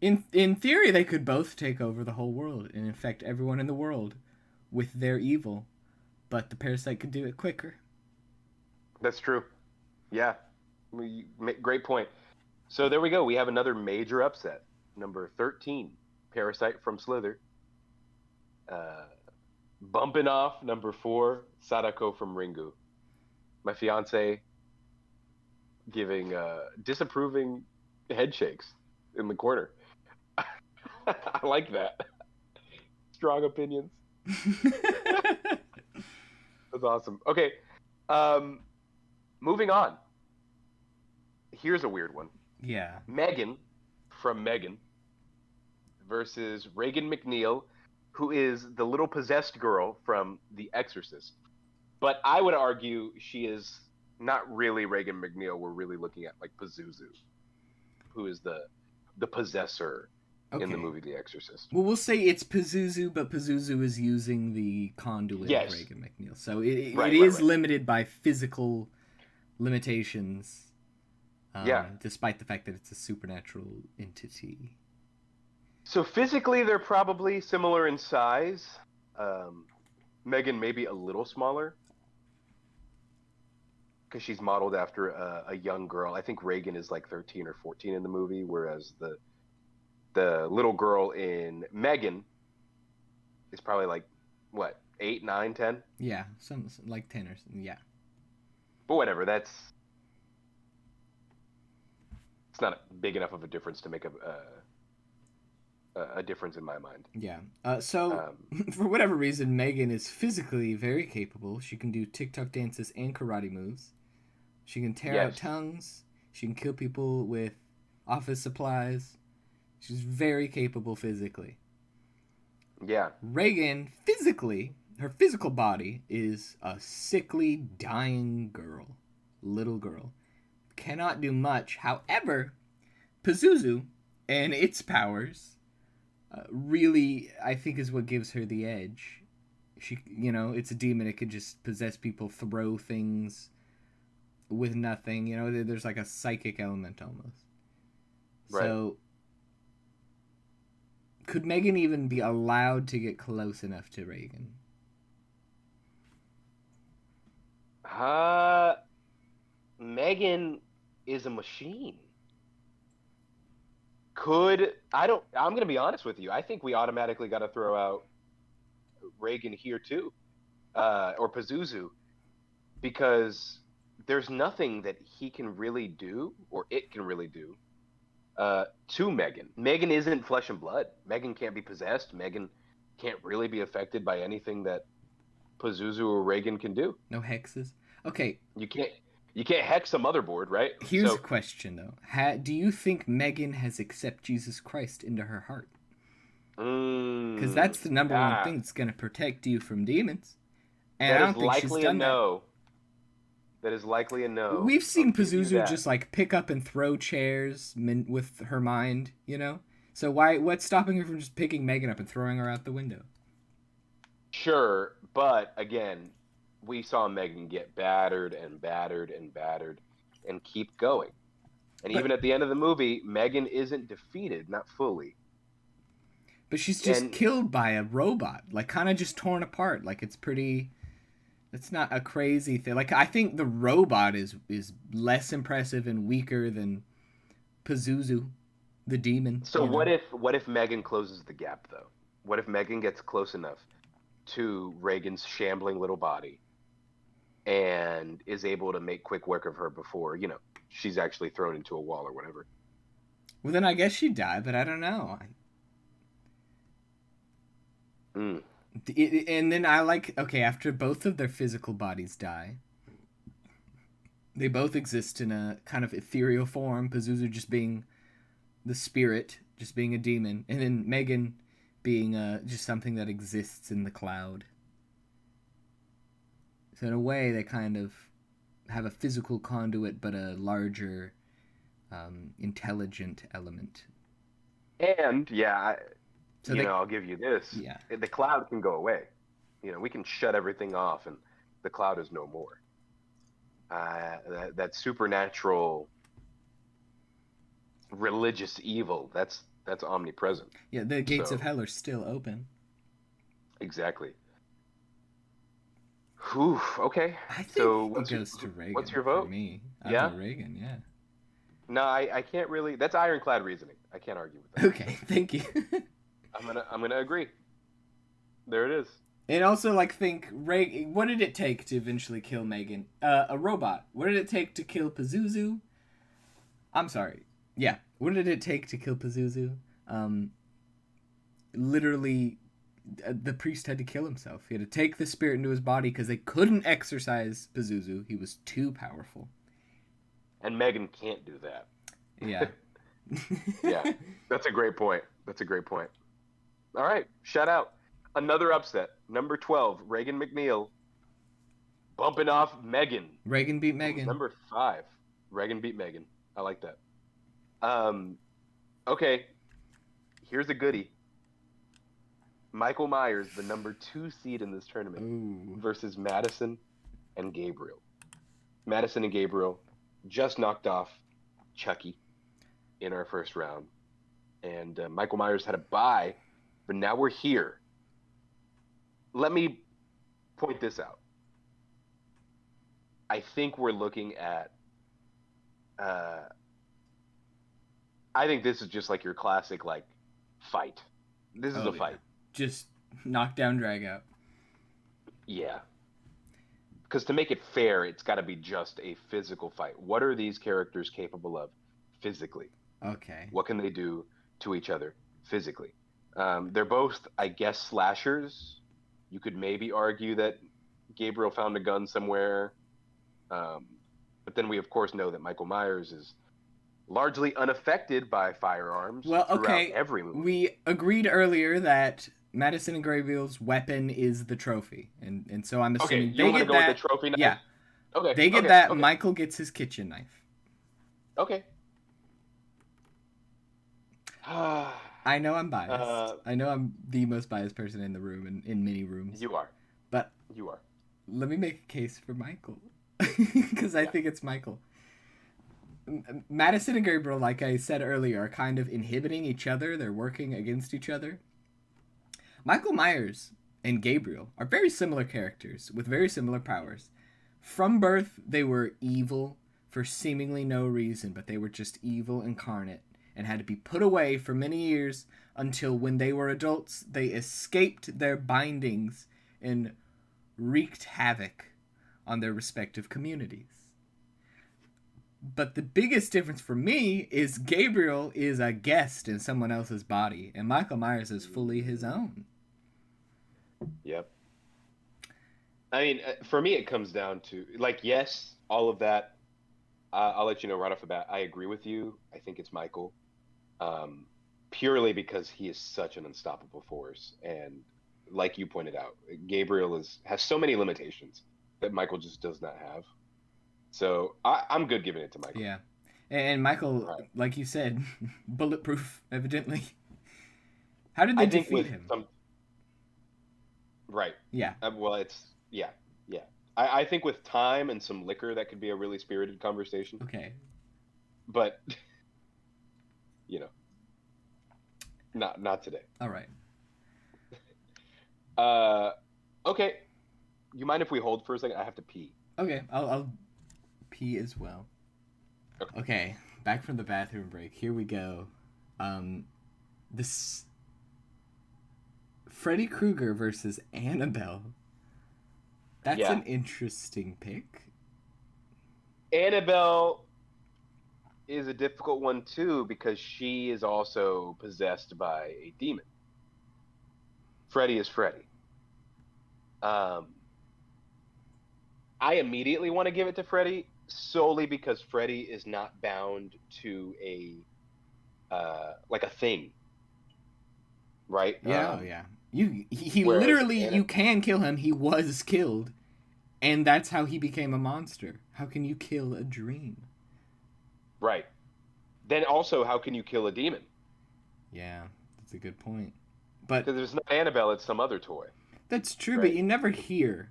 in theory, they could both take over the whole world and infect everyone in the world with their evil, but the parasite could do it quicker. That's true. Yeah, great point. So there we go. We have another major upset. Number 13, Parasite from Slither. Bumping off number 4, Sadako from Ringu. My fiance giving disapproving head shakes in the corner. I like that. Strong opinions. That's awesome. Okay. Moving on. Here's a weird one. Yeah. Megan from Megan versus Regan MacNeil, who is the little possessed girl from The Exorcist. But I would argue she is not really Regan MacNeil. We're really looking at like Pazuzu, who is the possessor in the Okay. movie The Exorcist. Well, we'll say it's Pazuzu, but Pazuzu is using the conduit of Yes. Reagan McNeil. So it Right, is right. limited by physical limitations, Yeah. despite the fact that it's a supernatural entity. So physically, they're probably similar in size. Megan maybe a little smaller because she's modeled after a young girl. I think Reagan is like 13 or 14 in the movie, whereas the little girl in Megan is probably like what 8, 9, 10. Yeah, some like 10 or yeah. But whatever. It's not big enough of a difference to make a difference in my mind. Yeah. So, Um, for whatever reason, Megan is physically very capable. She can do TikTok dances and karate moves. She can tear out yes. tongues. She can kill people with office supplies. She's very capable physically. Yeah. Reagan, physically, her physical body is a sickly, dying girl. Little girl. Cannot do much. However, Pazuzu and its powers really, I think, is what gives her the edge. She, it's a demon. It could just possess people, throw things with nothing. There's like a psychic element almost. Right. So, could Megan even be allowed to get close enough to Reagan? Megan is a machine. I'm going to be honest with you. I think we automatically got to throw out Reagan here too, or Pazuzu, because there's nothing that he can really do, or it can really do, to Megan. Megan isn't flesh and blood. Megan can't be possessed. Megan can't really be affected by anything that Pazuzu or Reagan can do. No hexes? Okay. You can't hex a motherboard, right? Here's a question, though. Do you think Megan has accepted Jesus Christ into her heart? Because that's the number one thing that's going to protect you from demons. And I don't think she's done that. That is likely a no. We've seen Pazuzu just like pick up and throw chairs with her mind, So what's stopping her from just picking Megan up and throwing her out the window? Sure, but again, we saw Megan get battered and battered and battered and keep going. And even at the end of the movie, Megan isn't defeated, not fully. But she's just killed by a robot, like kind of just torn apart. Like it's not a crazy thing. Like I think the robot is less impressive and weaker than Pazuzu, the demon. So what if Megan closes the gap though? What if Megan gets close enough to Reagan's shambling little body and is able to make quick work of her before, she's actually thrown into a wall or whatever? Well, then I guess she'd die, but I don't know. And then after both of their physical bodies die, they both exist in a kind of ethereal form, Pazuzu just being the spirit, just being a demon, and then Megan being just something that exists in the cloud. So in a way, they kind of have a physical conduit, but a larger, intelligent element. And, I'll give you this. Yeah. The cloud can go away. We can shut everything off and the cloud is no more. That supernatural religious evil, that's omnipresent. Yeah, the gates of hell are still open. Exactly. Whew, okay. I think it goes to Reagan. What's your vote? For me. I vote Reagan, yeah. No, I can't really. That's ironclad reasoning. I can't argue with that. Okay, thank you. I'm gonna agree. There it is. And also, think, Reagan, what did it take to eventually kill Megan? A robot. What did it take to kill Pazuzu? I'm sorry. Yeah. What did it take to kill Pazuzu? Literally, the priest had to kill himself. He had to take the spirit into his body because they couldn't exorcise Pazuzu. He was too powerful. And Megan can't do that. Yeah. Yeah. That's a great point. All right. Shout out. Another upset. Number 12, Reagan McNeil bumping off Megan. Reagan beat Megan. Number 5, Reagan beat Megan. I like that. Okay. Here's a goodie. Michael Myers, the number 2 seed in this tournament, Ooh. versus Madison and Gabriel. Madison and Gabriel just knocked off Chucky in our first round. And Michael Myers had a bye, but now we're here. Let me point this out. I think we're looking at I think this is just like your classic like fight. This is a fight. Just knock down, drag out. Yeah. Because to make it fair, it's got to be just a physical fight. What are these characters capable of physically? Okay. What can they do to each other physically? They're both, I guess, slashers. You could maybe argue that Gabriel found a gun somewhere. But then we, of course, know that Michael Myers is largely unaffected by firearms. Well, okay. Throughout every movie. We agreed earlier that Madison and Gabriel's weapon is the trophy. And so I'm assuming you want to go with the trophy knife? Yeah. Okay. They get that. Okay. Michael gets his kitchen knife. Okay. I know I'm biased. I know I'm the most biased person in the room and in many rooms. You are. But you are. Let me make a case for Michael. Because I think it's Michael. Madison and Gabriel, like I said earlier, are kind of inhibiting each other. They're working against each other. Michael Myers and Gabriel are very similar characters with very similar powers. From birth, they were evil for seemingly no reason, but they were just evil incarnate and had to be put away for many years until when they were adults, they escaped their bindings and wreaked havoc on their respective communities. But the biggest difference for me is Gabriel is a guest in someone else's body, and Michael Myers is fully his own. Yep. I mean, for me, it comes down to, like, yes, all of that. I'll let you know right off the bat. I agree with you. I think it's Michael. Purely because he is such an unstoppable force. And like you pointed out, Gabriel has so many limitations that Michael just does not have. So I'm good giving it to Michael. Yeah. And Michael, like you said, bulletproof, evidently. How did they defeat him? Right. Yeah. Yeah. I think with time and some liquor, that could be a really spirited conversation. Okay. But, not today. All right. Okay. You mind if we hold for a second? I have to pee. Okay, I'll pee as well. Okay, back from the bathroom break. Here we go. This Freddy Krueger versus Annabelle. That's an interesting pick. Annabelle is a difficult one too because she is also possessed by a demon. Freddy is Freddy. I immediately want to give it to Freddy solely because Freddy is not bound to a thing, right? Yeah, yeah. He literally, you can kill him. He was killed, and that's how he became a monster. How can you kill a dream? Right. Then also, how can you kill a demon? Yeah, that's a good point. But because it's not Annabelle, it's some other toy. That's true, right? But you never hear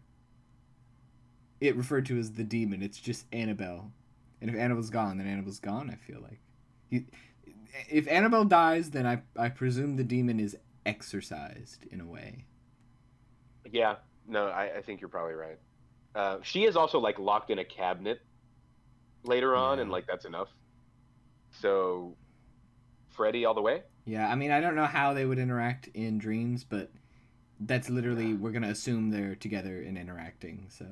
it referred to as the demon. It's just Annabelle. And if Annabelle's gone, then Annabelle's gone, I feel like. If Annabelle dies, then I presume the demon is exorcised in a way. Yeah. No, I think you're probably right. She is also, like, locked in a cabinet later on, and, like, that's enough. So, Freddy all the way? Yeah, I mean, I don't know how they would interact in dreams, but that's literally, we're going to assume they're together and interacting, so.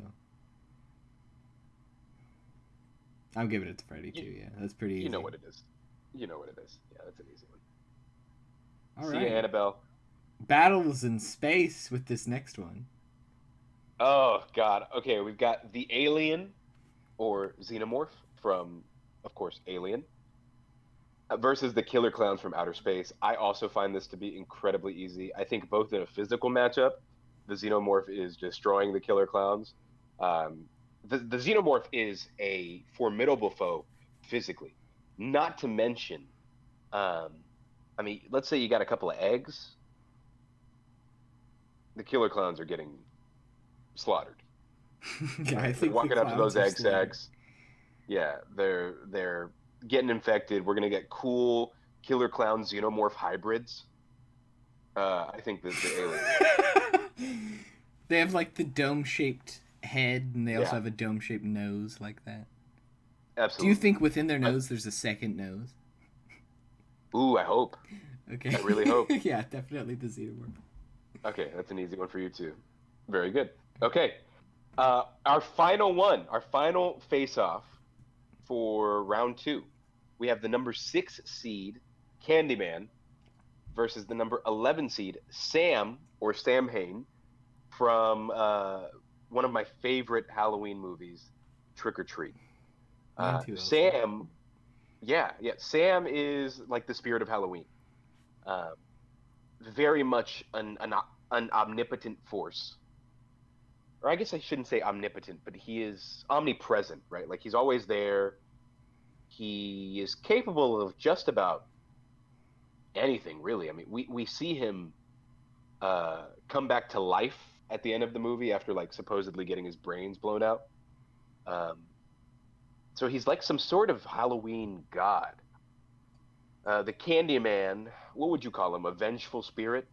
I'm giving it to Freddy, too, yeah. That's pretty easy. You know what it is. Yeah, that's an easy one. All See right. you, Annabelle. Battles in space with this next one. Oh, God. Okay, we've got the Alien, or Xenomorph, from, of course, Alien, versus the Killer Clowns from Outer Space. I also find this to be incredibly easy. I think both in a physical matchup, the Xenomorph is destroying the Killer Clowns. The Xenomorph is a formidable foe physically. Not to mention, I mean, let's say you got a couple of eggs, the killer clowns are getting slaughtered. Yeah, I Right? They're think the walking up to those clowns are egg slaughtered. sacs. Yeah, they're getting infected. We're gonna get cool killer clown xenomorph hybrids. I think the aliens are. They have like the dome-shaped head, and they also Yeah, have a dome-shaped nose like that. Do you absolutely. think within their I, nose there's a second nose? ooh, I hope. I Okay. really hope. Yeah, definitely the xenomorph. Okay, that's an easy one for you too. Very good. Okay, our final one, our final face-off for round two. We have the number 6 seed Candyman versus the number 11 seed Sam or Sam Hain from one of my favorite Halloween movies, Trick or Treat. Mine too, also. Sam, yeah, yeah, Sam is like the spirit of Halloween. Uh, very much an omnipotent force. Or I guess I shouldn't say omnipotent, but he is omnipresent, right? Like he's always there. He is capable of just about anything, really. I mean, we see him come back to life at the end of the movie after like supposedly getting his brains blown out. Um, so he's like some sort of Halloween god. The Candyman, what would you call him? A vengeful spirit?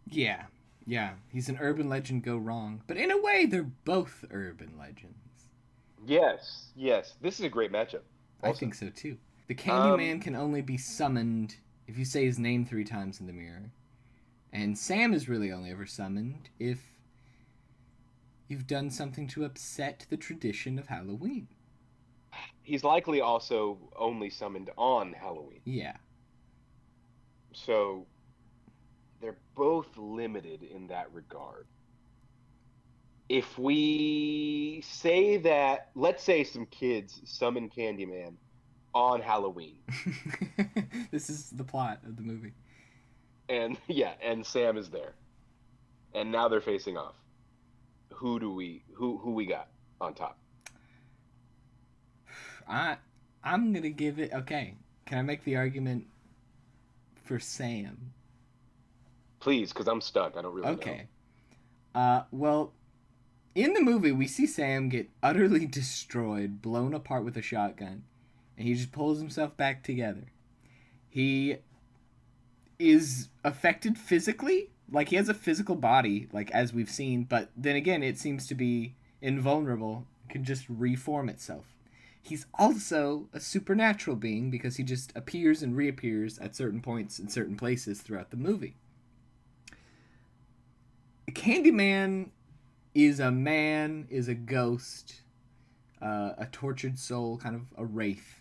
Yeah, yeah. He's an urban legend go wrong, but in a way, they're both urban legends. Yes, yes. This is a great matchup. I Also, think so too. The um, Candyman can only be summoned if you say his name 3 times in the mirror, and Sam is really only ever summoned if you've done something to upset the tradition of Halloween. he's likely also only summoned on Halloween. Yeah. So they're both limited in that regard. If we say that, let's say some kids summon Candyman on Halloween, This is the plot of the movie. and yeah, and Sam is there, and now they're facing off. Who we got on top? I I'm gonna give it. Okay, can I make the argument for Sam? Please, because I'm stuck. I don't really know. Okay. Well, in the movie, we see Sam get utterly destroyed, blown apart with a shotgun, and he just pulls himself back together. He is affected physically, like he has a physical body, like as we've seen, but then again, it seems to be invulnerable, can just reform itself. He's also a supernatural being because he just appears and reappears at certain points in certain places throughout the movie. Candyman is a man, is a ghost, a tortured soul, kind of a wraith.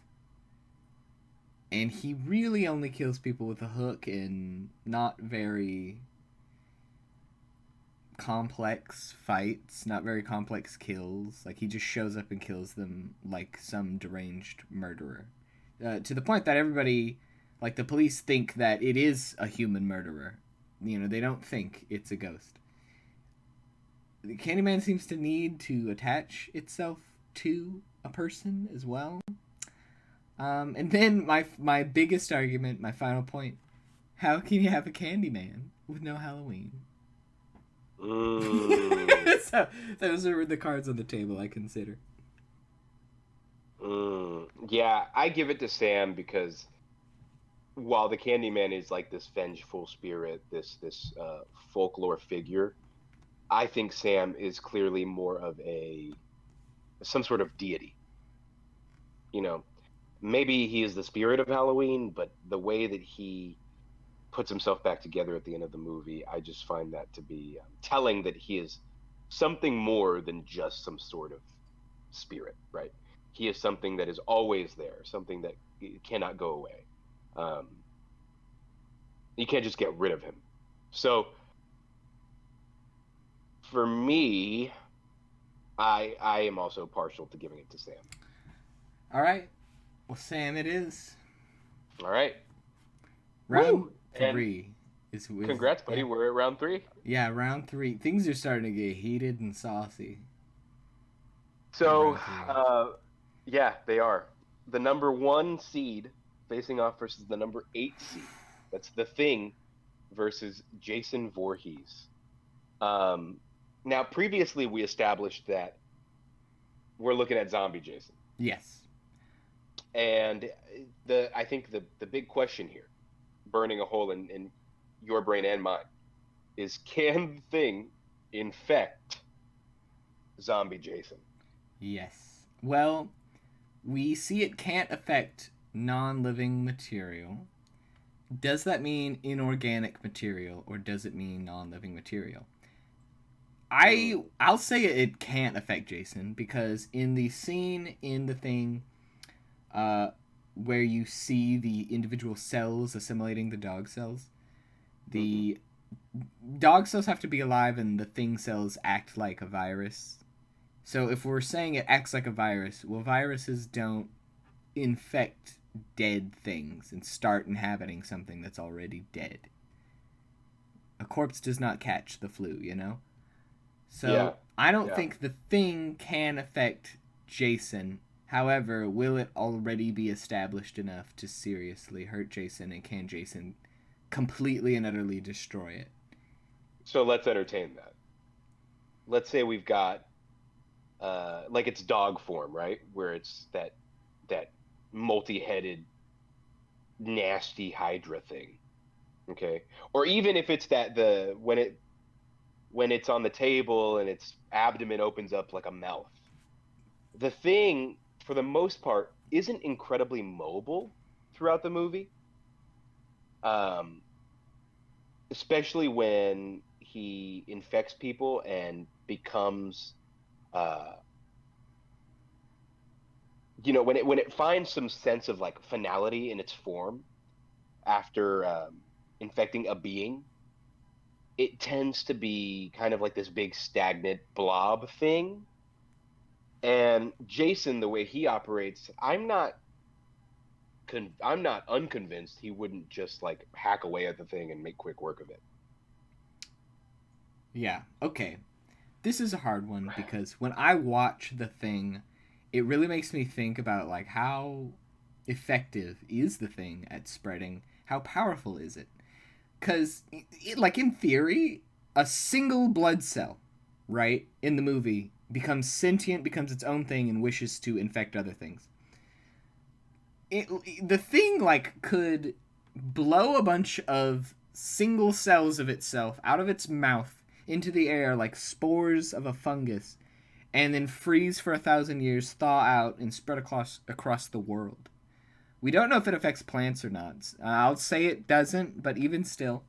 And he really only kills people with a hook in not very complex fights, not very complex kills. Like, he just shows up and kills them like some deranged murderer. To the point that everybody, like, the police think that it is a human murderer. You know, they don't think it's a ghost. The Candyman seems to need to attach itself to a person as well. And then my biggest argument, my final point: how can you have a Candyman with no Halloween? Mm, So those are the cards on the table I consider. yeah, I give it to Sam because while the Candyman is like this vengeful spirit, this folklore figure, I think Sam is clearly more of a some sort of deity. You know, maybe he is the spirit of Halloween, but the way that he puts himself back together at the end of the movie, I just find that to be telling that he is something more than just some sort of spirit, right? He is something that is always there, something that cannot go away. Um, you can't just get rid of him. So for me, I am also partial to giving it to Sam. All right. Well, Sam, it is All right. round Woo! And three. Is congrats, buddy. yeah, We're at round three. yeah, round three. Things are starting to get heated and saucy at So, round three. yeah, they are. The number 1 seed facing off versus the number 8 seed. That's The Thing versus Jason Voorhees. Um, Now, previously we established that we're looking at zombie Jason, Yes. and I think the big question here, burning a hole in your brain and mine, is can the Thing infect zombie Jason? Yes. Well, we see it can't affect non-living material. Does that mean inorganic material, or does it mean non-living material? I'll say it can't affect Jason, because in the scene in The Thing, uh, where you see the individual cells assimilating the dog cells, Mm-hmm. the dog cells have to be alive, and the Thing cells act like a virus. So if we're saying it acts like a virus, well, viruses don't infect dead things and start inhabiting something that's already dead. A corpse does not catch the flu, you know? Yeah, So I don't yeah. think the Thing can affect Jason. However, will it already be established enough to seriously hurt Jason, and can Jason completely and utterly destroy it? So let's entertain that. Let's say we've got like it's dog form, right? Where it's that multi-headed nasty Hydra thing. Okay. Or even if it's that the when it's on the table and its abdomen opens up like a mouth. The Thing, for the most part, isn't incredibly mobile throughout the movie. Um, Especially when he infects people and becomes uh when it finds some sense of like finality in its form after infecting a being, it tends to be kind of like this big stagnant blob thing. And Jason, the way he operates, I'm not unconvinced he wouldn't just like hack away at the thing and make quick work of it. Yeah, okay. This is a hard one, because when I watch The Thing, it really makes me think about like how effective is The Thing at spreading? How powerful is it? Because, like, in theory, a single blood cell, right, in the movie becomes sentient, becomes its own thing, and wishes to infect other things. It, the Thing, like, could blow a bunch of single cells of itself out of its mouth into the air like spores of a fungus, and then freeze for 1,000 years, thaw out, and spread across the world. We don't know if it affects plants or not. I'll say it doesn't, but even still,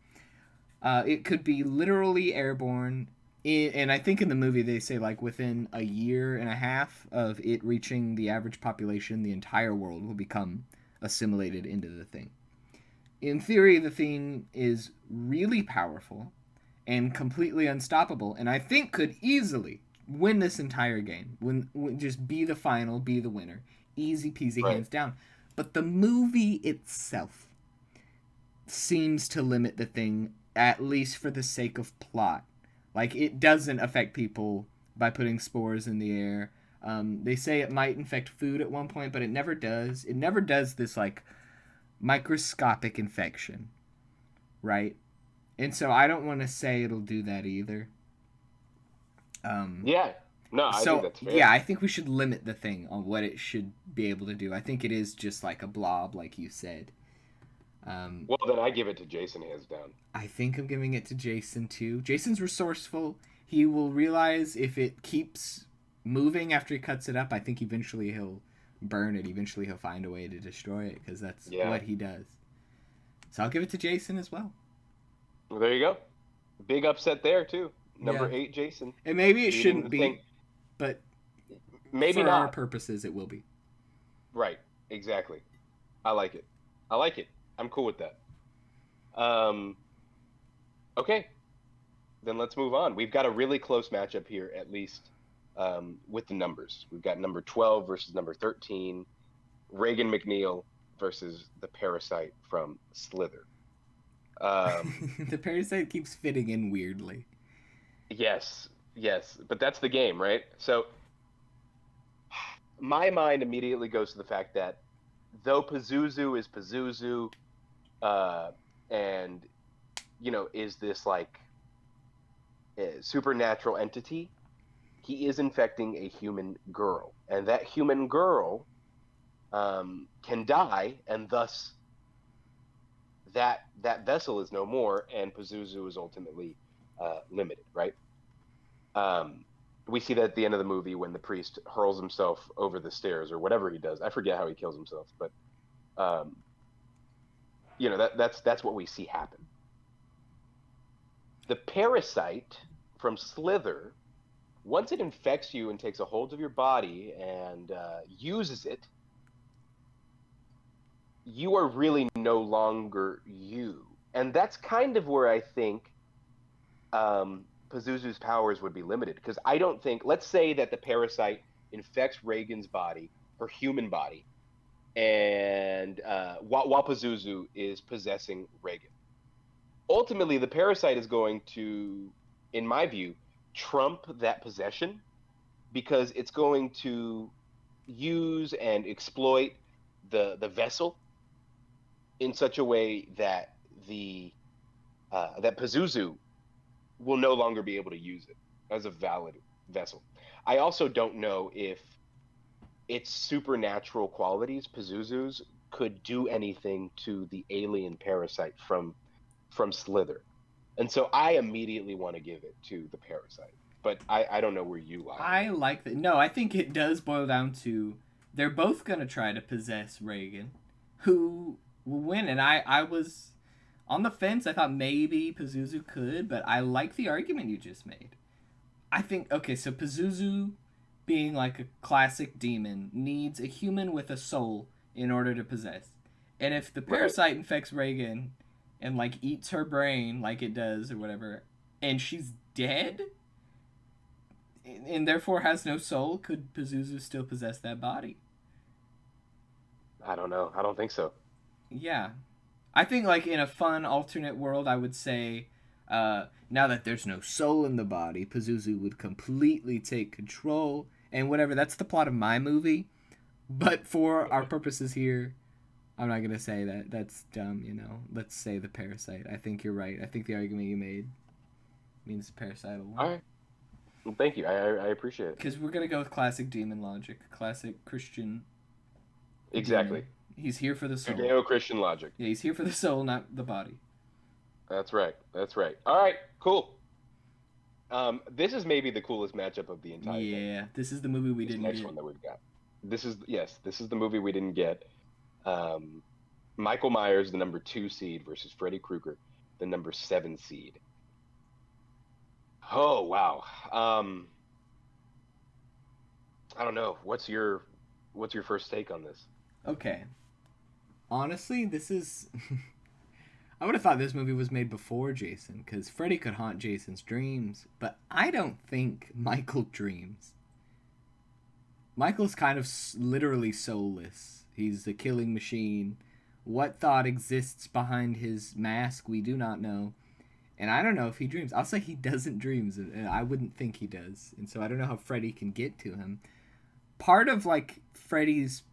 it could be literally airborne. And I think in the movie they say like within a year and a half of it reaching the average population, the entire world will become assimilated into the Thing. In theory, the Thing is really powerful and completely unstoppable, and I think could easily win this entire game. Just be the final, be the winner, easy peasy, Right. hands down. But the movie itself seems to limit the Thing, at least for the sake of plot. Like, it doesn't affect people by putting spores in the air. They say it might infect food at one point, but it never does. It never does this like microscopic infection, right? And so I don't want to say it'll do that either. Um, Yeah. No, I think so that's yeah, fair. I think we should limit the Thing on what it should be able to do. I think it is just like a blob, like you said. Um, Well, then I give it to Jason hands down. I think I'm giving it to Jason too. Jason's resourceful. He will realize if it keeps moving after he cuts it up. I think eventually he'll burn it. Eventually he'll find a way to destroy it, because that's Yeah. what he does. So I'll give it to Jason as well. Well, there you go. Big upset there too. Yeah, Number 8, Jason, and maybe it beating shouldn't the Thing. be, but Maybe for our not. purposes, it will be. Right. Exactly. I like it. I like it. I'm cool with that. Um, okay, then let's move on. We've got a really close matchup here, at least with the numbers. We've got number 12 versus number 13, Reagan McNeil versus the parasite from Slither. Um, The parasite keeps fitting in weirdly. yes, yes, but that's the game, right? So my mind immediately goes to the fact that though Pazuzu is Pazuzu, uh, and is this like a supernatural entity. He is infecting a human girl, and that human girl can die, and thus that vessel is no more, and Pazuzu is ultimately limited, right? We see that at the end of the movie when the priest hurls himself over the stairs or whatever he does. I forget how he kills himself, but that's what we see happen. The parasite from Slither, once it infects you and takes a hold of your body and uses it, you are really no longer you. And that's kind of where I think Pazuzu's powers would be limited. Because I don't think, let's say that the parasite infects Reagan's body, her human body, and while Pazuzu is possessing Reagan. Ultimately, the parasite is going to, in my view, trump that possession, because it's going to use and exploit the vessel in such a way that that Pazuzu will no longer be able to use it as a valid vessel. I also don't know if its supernatural qualities, Pazuzu's, could do anything to the alien parasite from Slither. And so I immediately want to give it to the parasite. But I don't know where you lie. I like that. No, I think it does boil down to they're both going to try to possess Reagan. Who will win? And I was on the fence. I thought maybe Pazuzu could, but I like the argument you just made. I think, okay, so Pazuzu, being like a classic demon, needs a human with a soul in order to possess. And if the parasite infects Reagan and like eats her brain like it does or whatever, and she's dead and therefore has no soul, could Pazuzu still possess that body? I don't know. I don't think so. Yeah. I think like in a fun alternate world, I would say now that there's no soul in the body, Pazuzu would completely take control and whatever. That's the plot of my movie. But for our purposes here, I'm not going to say that. That's dumb, Let's say the parasite. I think you're right. I think the argument you made means the parasite will win. All right. Well, thank you. I appreciate it. Because we're going to go with classic demon logic. Classic Christian. Exactly. Demon. He's here for the soul. Judeo-Christian logic. Yeah, he's here for the soul, not the body. That's right. All right, cool. This is maybe the coolest matchup of the entire thing. Yeah, this is the movie we didn't get. Next one that we've got. This is the movie we didn't get. Michael Myers, the number 2 seed, versus Freddy Krueger, the number 7 seed. Oh wow. I don't know. What's your first take on this? Okay. Honestly, this is. I would have thought this movie was made before Jason, because Freddy could haunt Jason's dreams, but I don't think Michael dreams. Michael's kind of literally soulless. He's a killing machine. What thought exists behind his mask, we do not know. And I don't know if he dreams. I'll say he doesn't dream, and I wouldn't think he does. And so I don't know how Freddy can get to him. Part of, like, Freddy's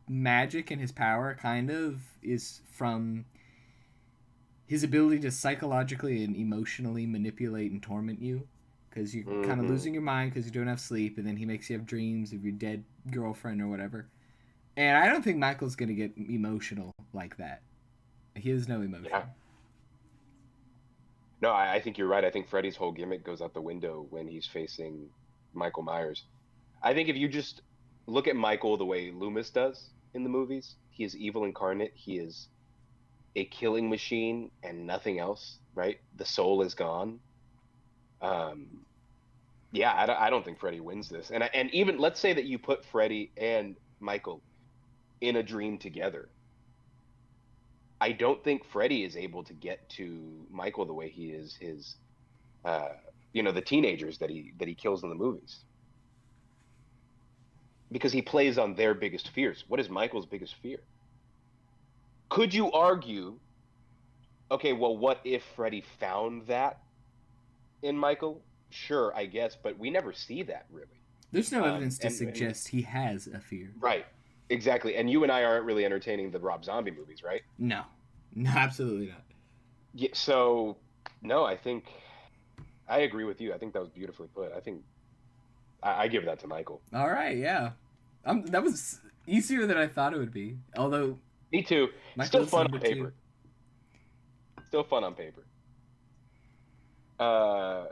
magic and his power kind of is from his ability to psychologically and emotionally manipulate and torment you, because you're kind of losing your mind because you don't have sleep, and then he makes you have dreams of your dead girlfriend or whatever. And I don't think Michael's gonna get emotional like that. He has no emotion. Yeah. No, I think you're right. I think Freddy's whole gimmick goes out the window when he's facing Michael Myers. I think if you just look at Michael the way Loomis does in the movies, he is evil incarnate. He is a killing machine and nothing else, right? The soul is gone. Yeah, I don't think Freddy wins this. And even, let's say that you put Freddy and Michael in a dream together. I don't think Freddy is able to get to Michael the way he is his, the teenagers that he kills in the movies. Because he plays on their biggest fears. What is Michael's biggest fear? Could you argue, okay, well, what if Freddy found that in Michael? Sure, I guess, but we never see that, really. There's no evidence to suggest he has a fear. Right, exactly. And you and I aren't really entertaining the Rob Zombie movies, right? No, absolutely not. Yeah, so no, I think I agree with you. I think that was beautifully put. I think I give that to Michael. All right, yeah. That was easier than I thought it would be. Although Me too. Still Michael's fun number on two. paper. Still fun on paper. Uh,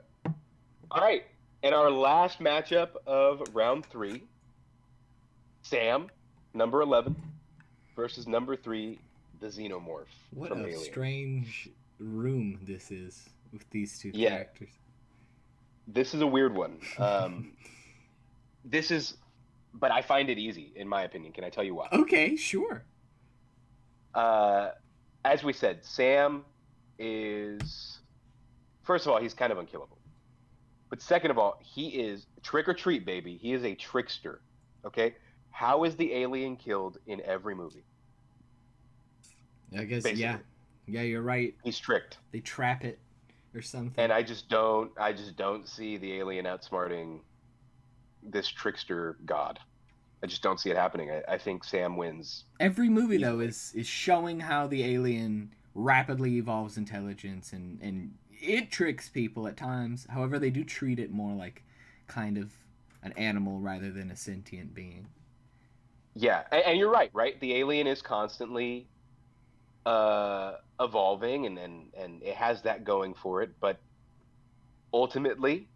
all right. And our last matchup of round three, Sam, number 11, versus number three, the Xenomorph What from a Alien. strange room this is with these two Yeah, characters. this is a weird one. This is, but I find it easy, in my opinion. Can I tell you why? Okay, sure. Uh, as we said, Sam is, first of all, he's kind of unkillable. But second of all, he is trick or treat, baby. He is a trickster. Okay? How is the alien killed in every movie? I guess yeah. Basically, Yeah, you're right. he's tricked. They trap it or something. And I just don't see the alien outsmarting this trickster god. I just don't see it happening. I think Sam wins Every movie though easily. is showing how the alien rapidly evolves intelligence and it tricks people at times. However, they do treat it more like kind of an animal rather than a sentient being. Yeah, and you're right, right? The alien is constantly evolving and it has that going for it, but ultimately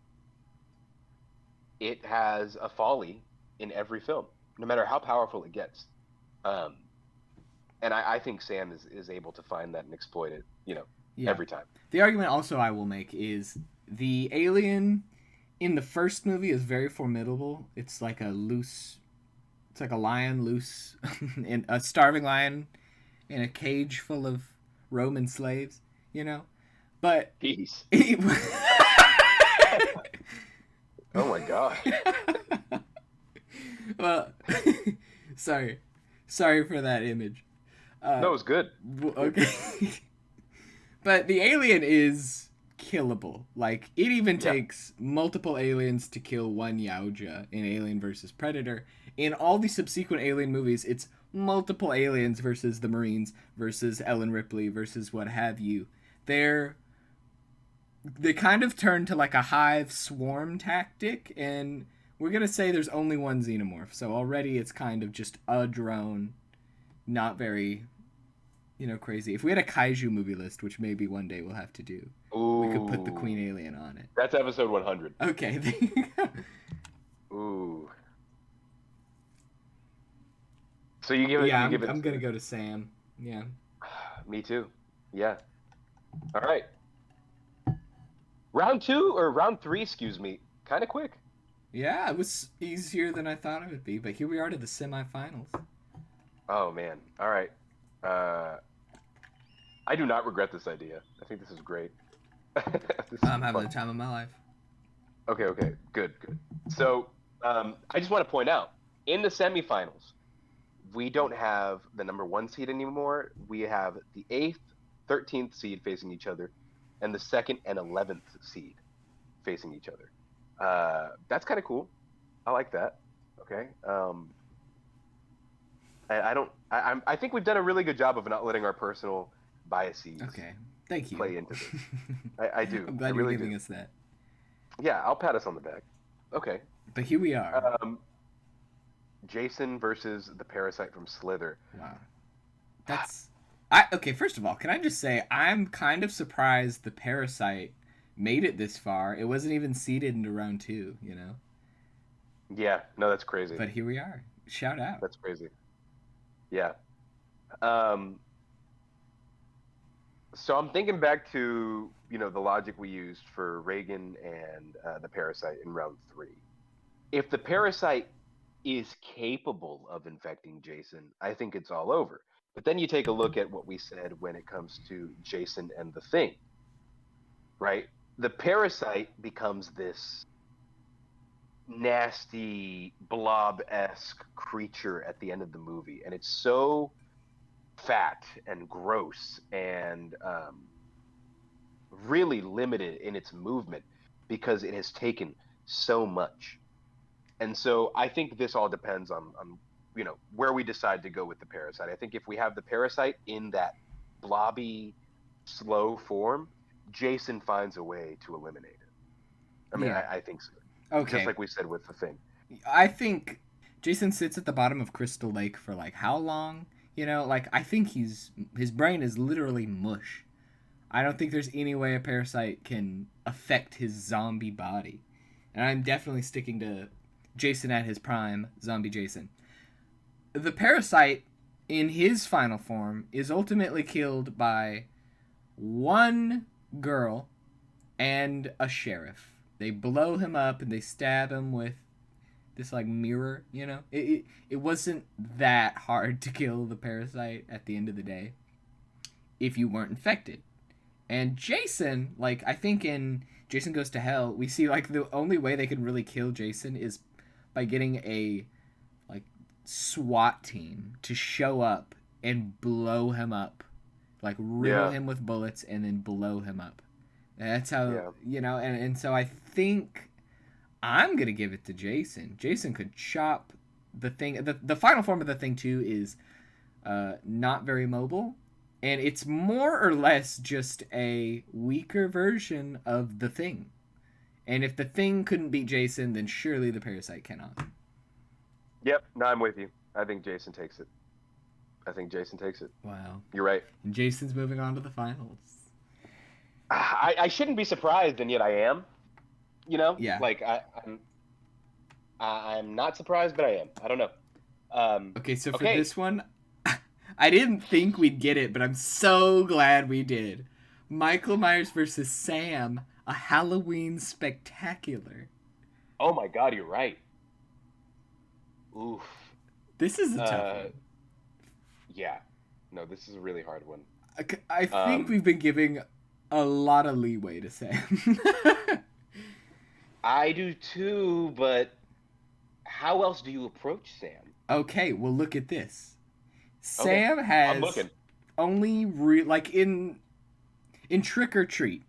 it has a folly in every film, no matter how powerful it gets. Um, and I think Sam is able to find that and exploit it, Yeah. every time. The argument also I will make is the alien in the first movie is very formidable. It's like a lion loose in a starving lion in a cage full of Roman slaves, you know? But Peace. it, Oh my gosh. well, sorry. Sorry for that image. No, it was good. Good. Okay. But the alien is killable. Like it even Yeah. takes multiple aliens to kill one Yaoja in Alien versus Predator. In all the subsequent Alien movies, it's multiple aliens versus the Marines versus Ellen Ripley versus what have you. They're they kind of turn to like a hive swarm tactic, and we're gonna say there's only one xenomorph. So already it's kind of just a drone, not very crazy. If we had a kaiju movie list, which maybe one day we'll have to do, we could put the Ooh. queen alien on it. That's episode 100. Okay. Ooh. So you give it Yeah, you I'm, give it I'm gonna go to Sam. Yeah. Me too. Yeah. All right. Round two or round three, excuse me. Kind of quick. Yeah, it was easier than I thought it would be, but here we are to the semifinals. Oh man. All right. Uh, I do not regret this idea. I think this is great. This is I'm having fun. the time of my life. Okay. Okay. Good. Good. So I just want to point out in the semifinals, we don't have the number one seed anymore. We have the eighth, 13th seed facing each other, and the second and 11th seed facing each other. That's kind of cool. I like that. Okay. I don't. I think we've done a really good job of not letting our personal biases Okay. Thank you. play into this. I do. I'm I glad you're really giving do. us that. Yeah, I'll pat us on the back. Okay. But here we are. Um, Jason versus the parasite from Slither. Wow. That's I okay, first of all, can I just say I'm kind of surprised the Parasite made it this far. It wasn't even seeded into round 2. Yeah, no, that's crazy. But here we are. Shout out. That's crazy. Yeah. Um, so I'm thinking back to, the logic we used for Reagan and the parasite in round three. If the parasite is capable of infecting Jason, I think it's all over. But then you take a look at what we said when it comes to Jason and the Thing, right? The parasite becomes this nasty blob-esque creature at the end of the movie, and it's so fat and gross and really limited in its movement because it has taken so much. And so I think this all depends on where we decide to go with the parasite. I think if we have the parasite in that blobby slow form, Jason finds a way to eliminate it. I mean, Yeah. I think so. Just Okay. like we said with the Thing. I think Jason sits at the bottom of Crystal Lake for like how long? You know, like I think his brain is literally mush. I don't think there's any way a parasite can affect his zombie body. And I'm definitely sticking to Jason at his prime, zombie Jason. The parasite in his final form is ultimately killed by one girl and a sheriff. They blow him up and they stab him with this like mirror, you know. It wasn't that hard to kill the parasite at the end of the day if you weren't infected. And Jason, like I think in Jason Goes to Hell, we see like the only way they could really kill Jason is by getting a like SWAT team to show up and blow him up, like riddle Yeah. him with bullets and then blow him up. That's how Yeah. you know, and so I think I'm gonna give it to Jason. Jason could chop the thing. The final form of the thing too is not very mobile, and it's more or less just a weaker version of the thing. And if the thing couldn't beat Jason, then surely the parasite cannot. Yep. No, I'm with you. I think Jason takes it. I think Jason takes it. Wow. You're right. And Jason's moving on to the finals. I shouldn't be surprised, and yet I am. You know, Yeah. like I'm not surprised, but I am. I don't know. Okay, so for Okay. this one, I didn't think we'd get it, but I'm so glad we did. Michael Myers versus Sam, a Halloween spectacular. Oh my God, you're right. Oof. This is a tough one. Yeah. No, this is a really hard one. I think we've been giving a lot of leeway to Sam. I do too, but how else do you approach Sam? Okay, well look at this. Okay, Sam has I'm looking. only like in Trick or Treat.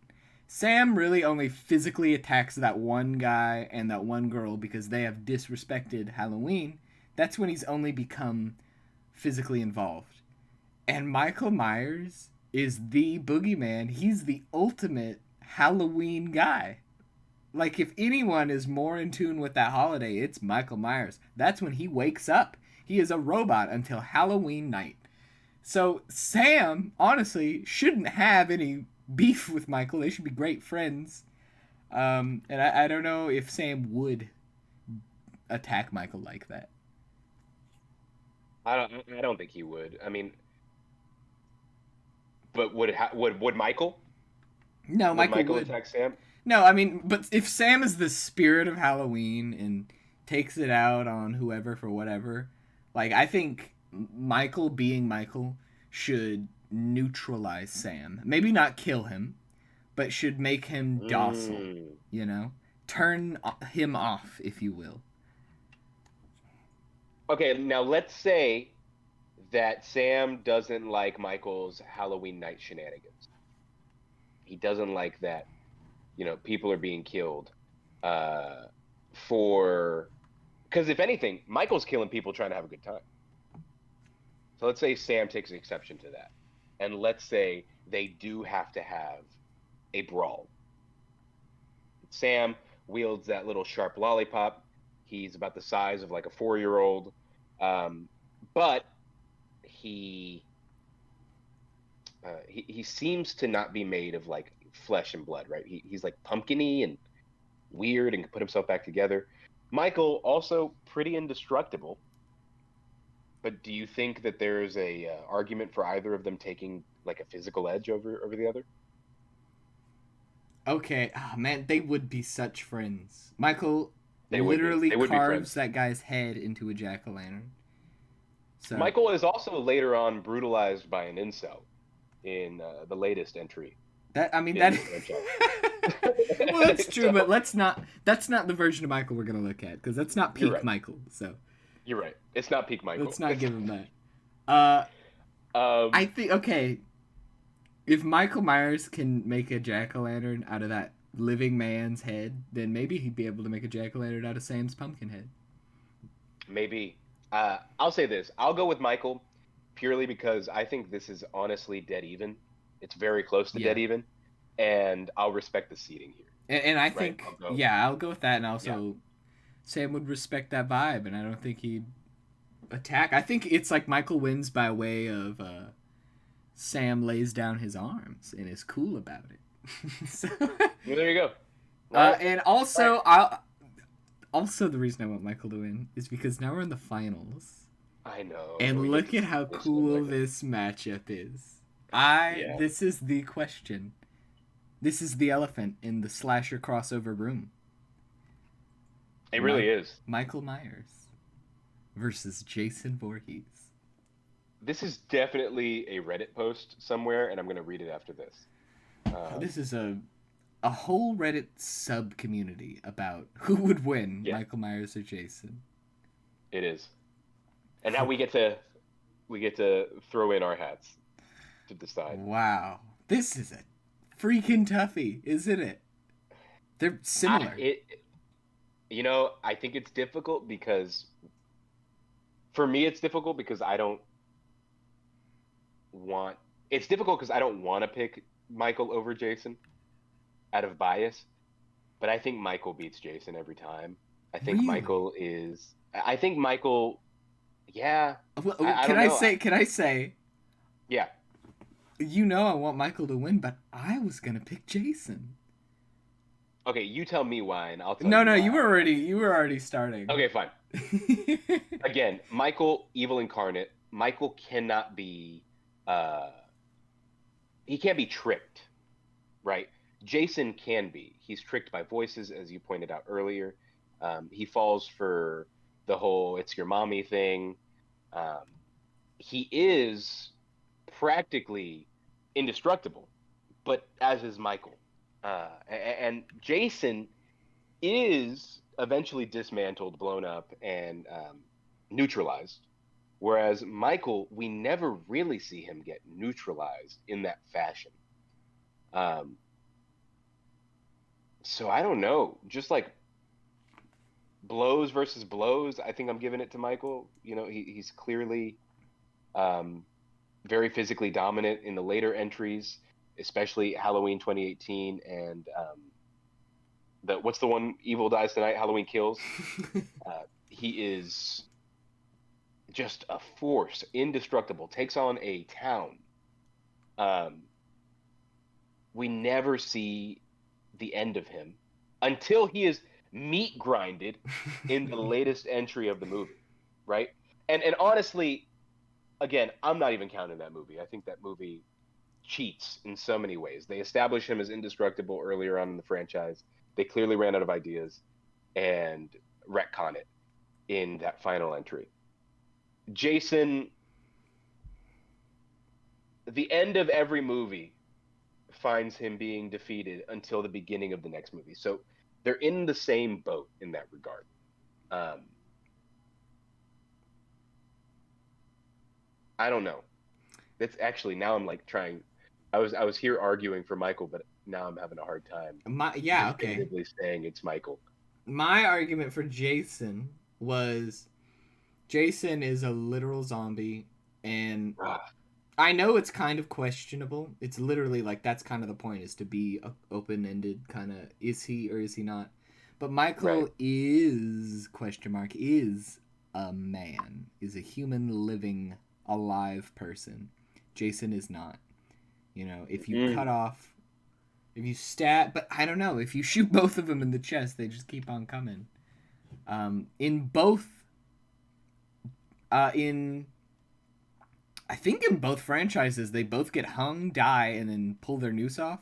Sam really only physically attacks that one guy and that one girl because they have disrespected Halloween. That's when he's only become physically involved. And Michael Myers is the boogeyman. He's the ultimate Halloween guy. Like, if anyone is more in tune with that holiday, it's Michael Myers. That's when he wakes up. He is a robot until Halloween night. So, Sam, honestly, shouldn't have any beef with Michael. They should be great friends. And I don't know if Sam would attack Michael like that. I don't think he would. I mean, but would Michael? No, Would Michael Michael would. attack Sam? No, I mean, but if Sam is the spirit of Halloween and takes it out on whoever for whatever, like, I think Michael being Michael should neutralize Sam. Maybe not kill him, but should make him docile, you know? Turn him off, if you will. Okay, now let's say that Sam doesn't like Michael's Halloween night shenanigans. He doesn't like that, people are being killed for... Because if anything, Michael's killing people trying to have a good time. So let's say Sam takes exception to that. And let's say they do have to have a brawl. Sam wields that little sharp lollipop. He's about the size of like a 4-year-old. But he seems to not be made of like flesh and blood, right? He's like pumpkin-y and weird and can put himself back together. Michael, also pretty indestructible. But do you think that there's a argument for either of them taking like a physical edge over the other? Okay, oh, man, they would be such friends. Michael They would be. literally They would be carves friends. that guy's head into a jack-o'-lantern. So Michael is also later on brutalized by an incel in the latest entry. that I mean in that. the franchise. Well, that's true, So- but let's not. That's not the version of Michael we're gonna look at because that's not You're peak right. Michael. So You're right. It's not peak Michael. let's not give him that. Um, I think okay. If Michael Myers can make a jack-o'-lantern out of that living man's head, then maybe he'd be able to make a jack-o'-lantern out of Sam's pumpkin head. maybe. I'll say this. I'll go with Michael purely because I think this is honestly dead even. It's very close to Yeah. dead even, and I'll respect the seating here. And I Right? I'll think, go. yeah, I'll go with that. And Yeah. also, Sam would respect that vibe, and I don't think he'd attack. I think it's like Michael wins by way of Sam lays down his arms and is cool about it. So, Well, there you go. All right. and All right. also the reason I want Michael to win is because now we're in the finals, I know. and We get look to at see how this cool Michael. this matchup is. Yeah. This is the question. This is the elephant in the slasher crossover room. It really is. Michael Myers versus Jason Voorhees. This is definitely a Reddit post somewhere, and I'm going to read it after this. This is a whole Reddit sub community about who would win, Yeah. Michael Myers or Jason. It is. And now we get to throw in our hats to decide. Wow, this is a freaking toughie, isn't it? They're similar. I think it's difficult because for me it's difficult because I don't want it's difficult because I don't want to pick Michael over Jason out of bias, but I think Michael beats Jason every time. I think Really? I think Michael, yeah. Well, I don't know. Can I say? Yeah. You know I want Michael to win, but I was gonna pick Jason. Okay, you tell me why, and I'll tell No, you no, why. you were already starting. Okay, fine. Again, Michael, evil incarnate. Michael cannot be, uh, he can't be tricked, right? Jason can be. He's tricked by voices, as you pointed out earlier. He falls for the whole "it's your mommy" thing. Um, he is practically indestructible, but as is Michael. And Jason is eventually dismantled, blown up, and neutralized. Whereas Michael, we never really see him get neutralized in that fashion. Um, so I don't know. Just like blows versus blows, I think I'm giving it to Michael. He's clearly um, very physically dominant in the later entries, especially Halloween 2018 and what's the one? Evil Dies Tonight, Halloween Kills. He is just a force, indestructible, takes on a town. Um, we never see the end of him until he is meat grinded in the latest entry of the movie, right? And honestly, again, I'm not even counting that movie. I think that movie cheats in so many ways. They establish him as indestructible earlier on in the franchise. They clearly ran out of ideas and retcon it in that final entry. Jason, the end of every movie finds him being defeated until the beginning of the next movie. So they're in the same boat in that regard. Um, I don't know. That's actually now I'm like trying. I was here arguing for Michael, but now I'm having a hard time Yeah, okay. definitively saying it's Michael. My argument for Jason was Jason is a literal zombie, and I know it's kind of questionable. It's literally like that's kind of the point, is to be open-ended, kind of, is he or is he not? But Michael Right. is is a man, is a human living alive person. Jason is not. If you cut off, if you stab, but I don't know, if you shoot both of them in the chest, they just keep on coming. In both, in I think in both franchises, they both get hung, die, and then pull their noose off.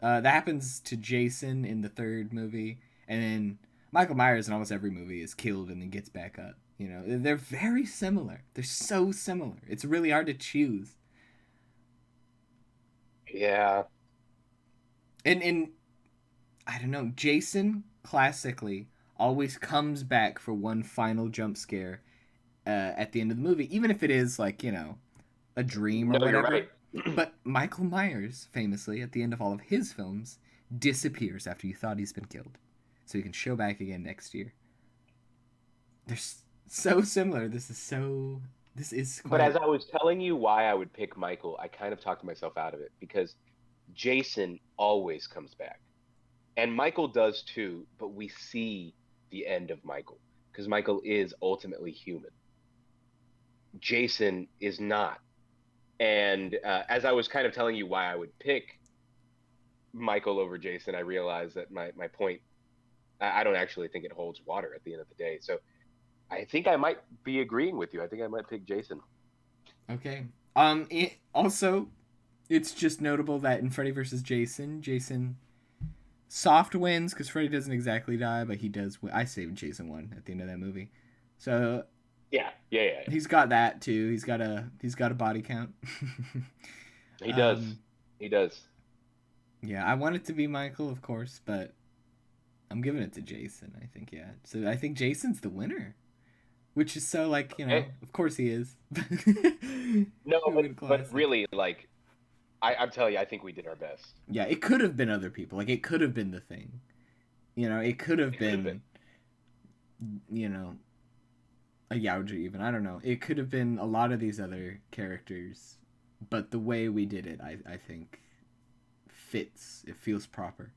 That happens to Jason in the third movie, and then Michael Myers in almost every movie is killed and then gets back up. They're very similar. They're so similar. It's really hard to choose. Yeah. And I don't know, Jason classically always comes back for one final jump scare at the end of the movie, even if it is like, a dream or No, you're whatever. right. But Michael Myers, famously, at the end of all of his films, disappears after you thought he's been killed. So he can show back again next year. They're so similar. This This is But as quite. I was telling you why I would pick Michael, I kind of talked myself out of it because Jason always comes back. And Michael does too, but we see the end of Michael because Michael is ultimately human. Jason is not. And as I was kind of telling you why I would pick Michael over Jason, I realized that my point, I don't actually think it holds water at the end of the day. So I think I might be agreeing with you. I think I might pick Jason. Okay. Also, it's just notable that in Freddy vs. Jason, Jason soft wins because Freddy doesn't exactly die, but he does win. I say Jason won at the end of that movie. So Yeah. he's got that too. He's got a body count. He does. um, He does. yeah, I want it to be Michael, of course, but I'm giving it to Jason. I think So I think Jason's the winner, which is so like Okay. of course he is. No, Who would but classic? really, like I'm telling you, I think we did our best. Yeah, it could have been other people. Like it could have been the Thing. It could have It could have been. been you know a Younger even. I don't know. It could have been a lot of these other characters, but the way we did it, I think fits. It feels proper.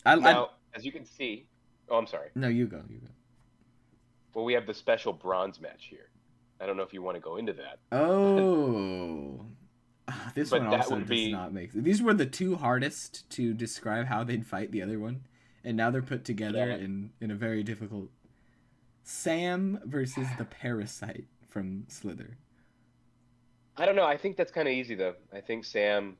I Now, as you can see, oh, I'm sorry. no, you go, you go. Well, we have the special bronze match here. I don't know if you want to go into that, but Oh, this one that also would does be not make. These were the two hardest to describe how they'd fight the other one, and now they're put together yeah. in a very difficult. Sam versus the parasite from Slither. I don't know. I think that's kind of easy though. I think Sam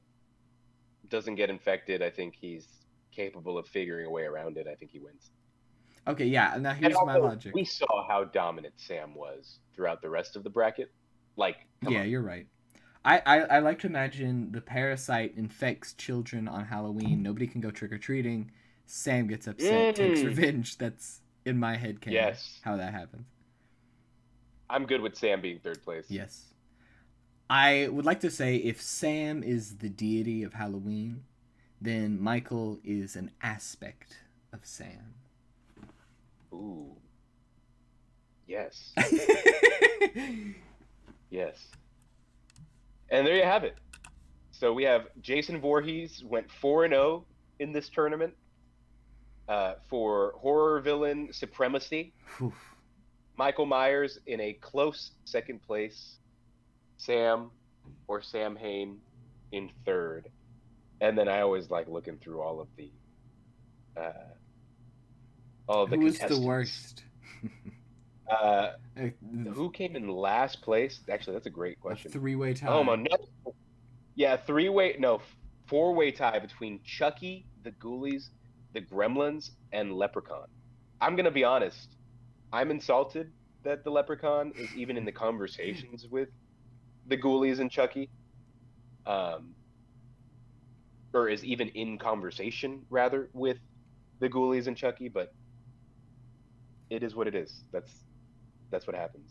doesn't get infected. I think he's capable of figuring a way around it. I think he wins. Okay, yeah. Now And here's my also, logic. we saw how dominant Sam was throughout the rest of the bracket. Like, come Yeah, on. you're right. I like to imagine the parasite infects children on Halloween. Nobody can go trick or treating. Sam gets upset, takes Mm, revenge. That's in my head canon yes, how that happens. I'm good with Sam being third place. Yes. I would like to say if Sam is the deity of Halloween, then Michael is an aspect of Sam. Ooh, yes, yes. And there you have it. So we have Jason Voorhees went 4-0 in this tournament for horror villain supremacy. Whew. Michael Myers in a close second place. Sam or Sam Hain in third. And then I always like looking through uh, all of the Who was the contestants. worst? Uh, A, who came in last place? Actually, that's a great a question. three-way Oh my tie. no, yeah, three-way no, four-way tie between Chucky, the Ghoulies, the Gremlins, and Leprechaun. I'm gonna be honest. I'm insulted that the Leprechaun is even in the conversations with the Ghoulies and Chucky, um, or is even in conversation rather with the Ghoulies and Chucky. But it is what it is. That's what happens.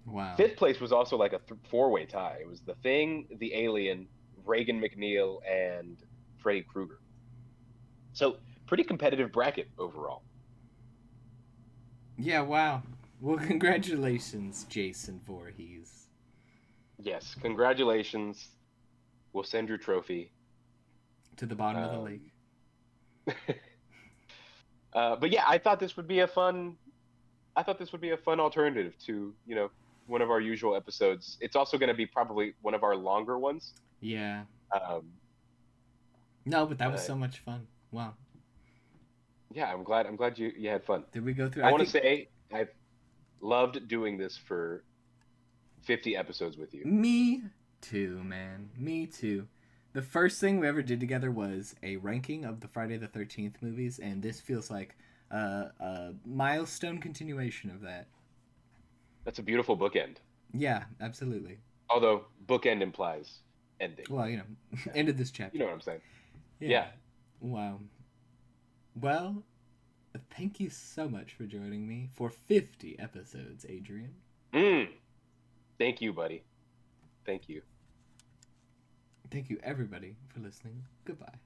Wow. Fifth place was also like a four-way tie. It was the Thing, the Alien, Reagan McNeil, and Freddy Krueger. So pretty competitive bracket overall. Yeah, wow. Well, congratulations, Jason Voorhees. Yes, congratulations. We'll send your trophy. To the bottom of the Um, lake. but yeah, I thought this would be a fun. I thought this would be a fun alternative to one of our usual episodes. It's also going to be probably one of our longer ones. Yeah. Um, No, but that was but so much fun. Wow. yeah, I'm glad you had fun. Did we go through? I I want to think say I've loved doing this for 50 episodes with you. me too, man. Me too. The first thing we ever did together was a ranking of the Friday the 13th movies, and this feels like a milestone continuation of that. That's a beautiful bookend. Yeah, absolutely. Although bookend implies ending, Well, but yeah, ended this you know chapter. what I'm saying. Yeah. Yeah. Wow. Well, thank you so much for joining me for 50 episodes, Adrian. Mm, thank you, buddy. Thank you. Thank you, everybody, for listening. Goodbye.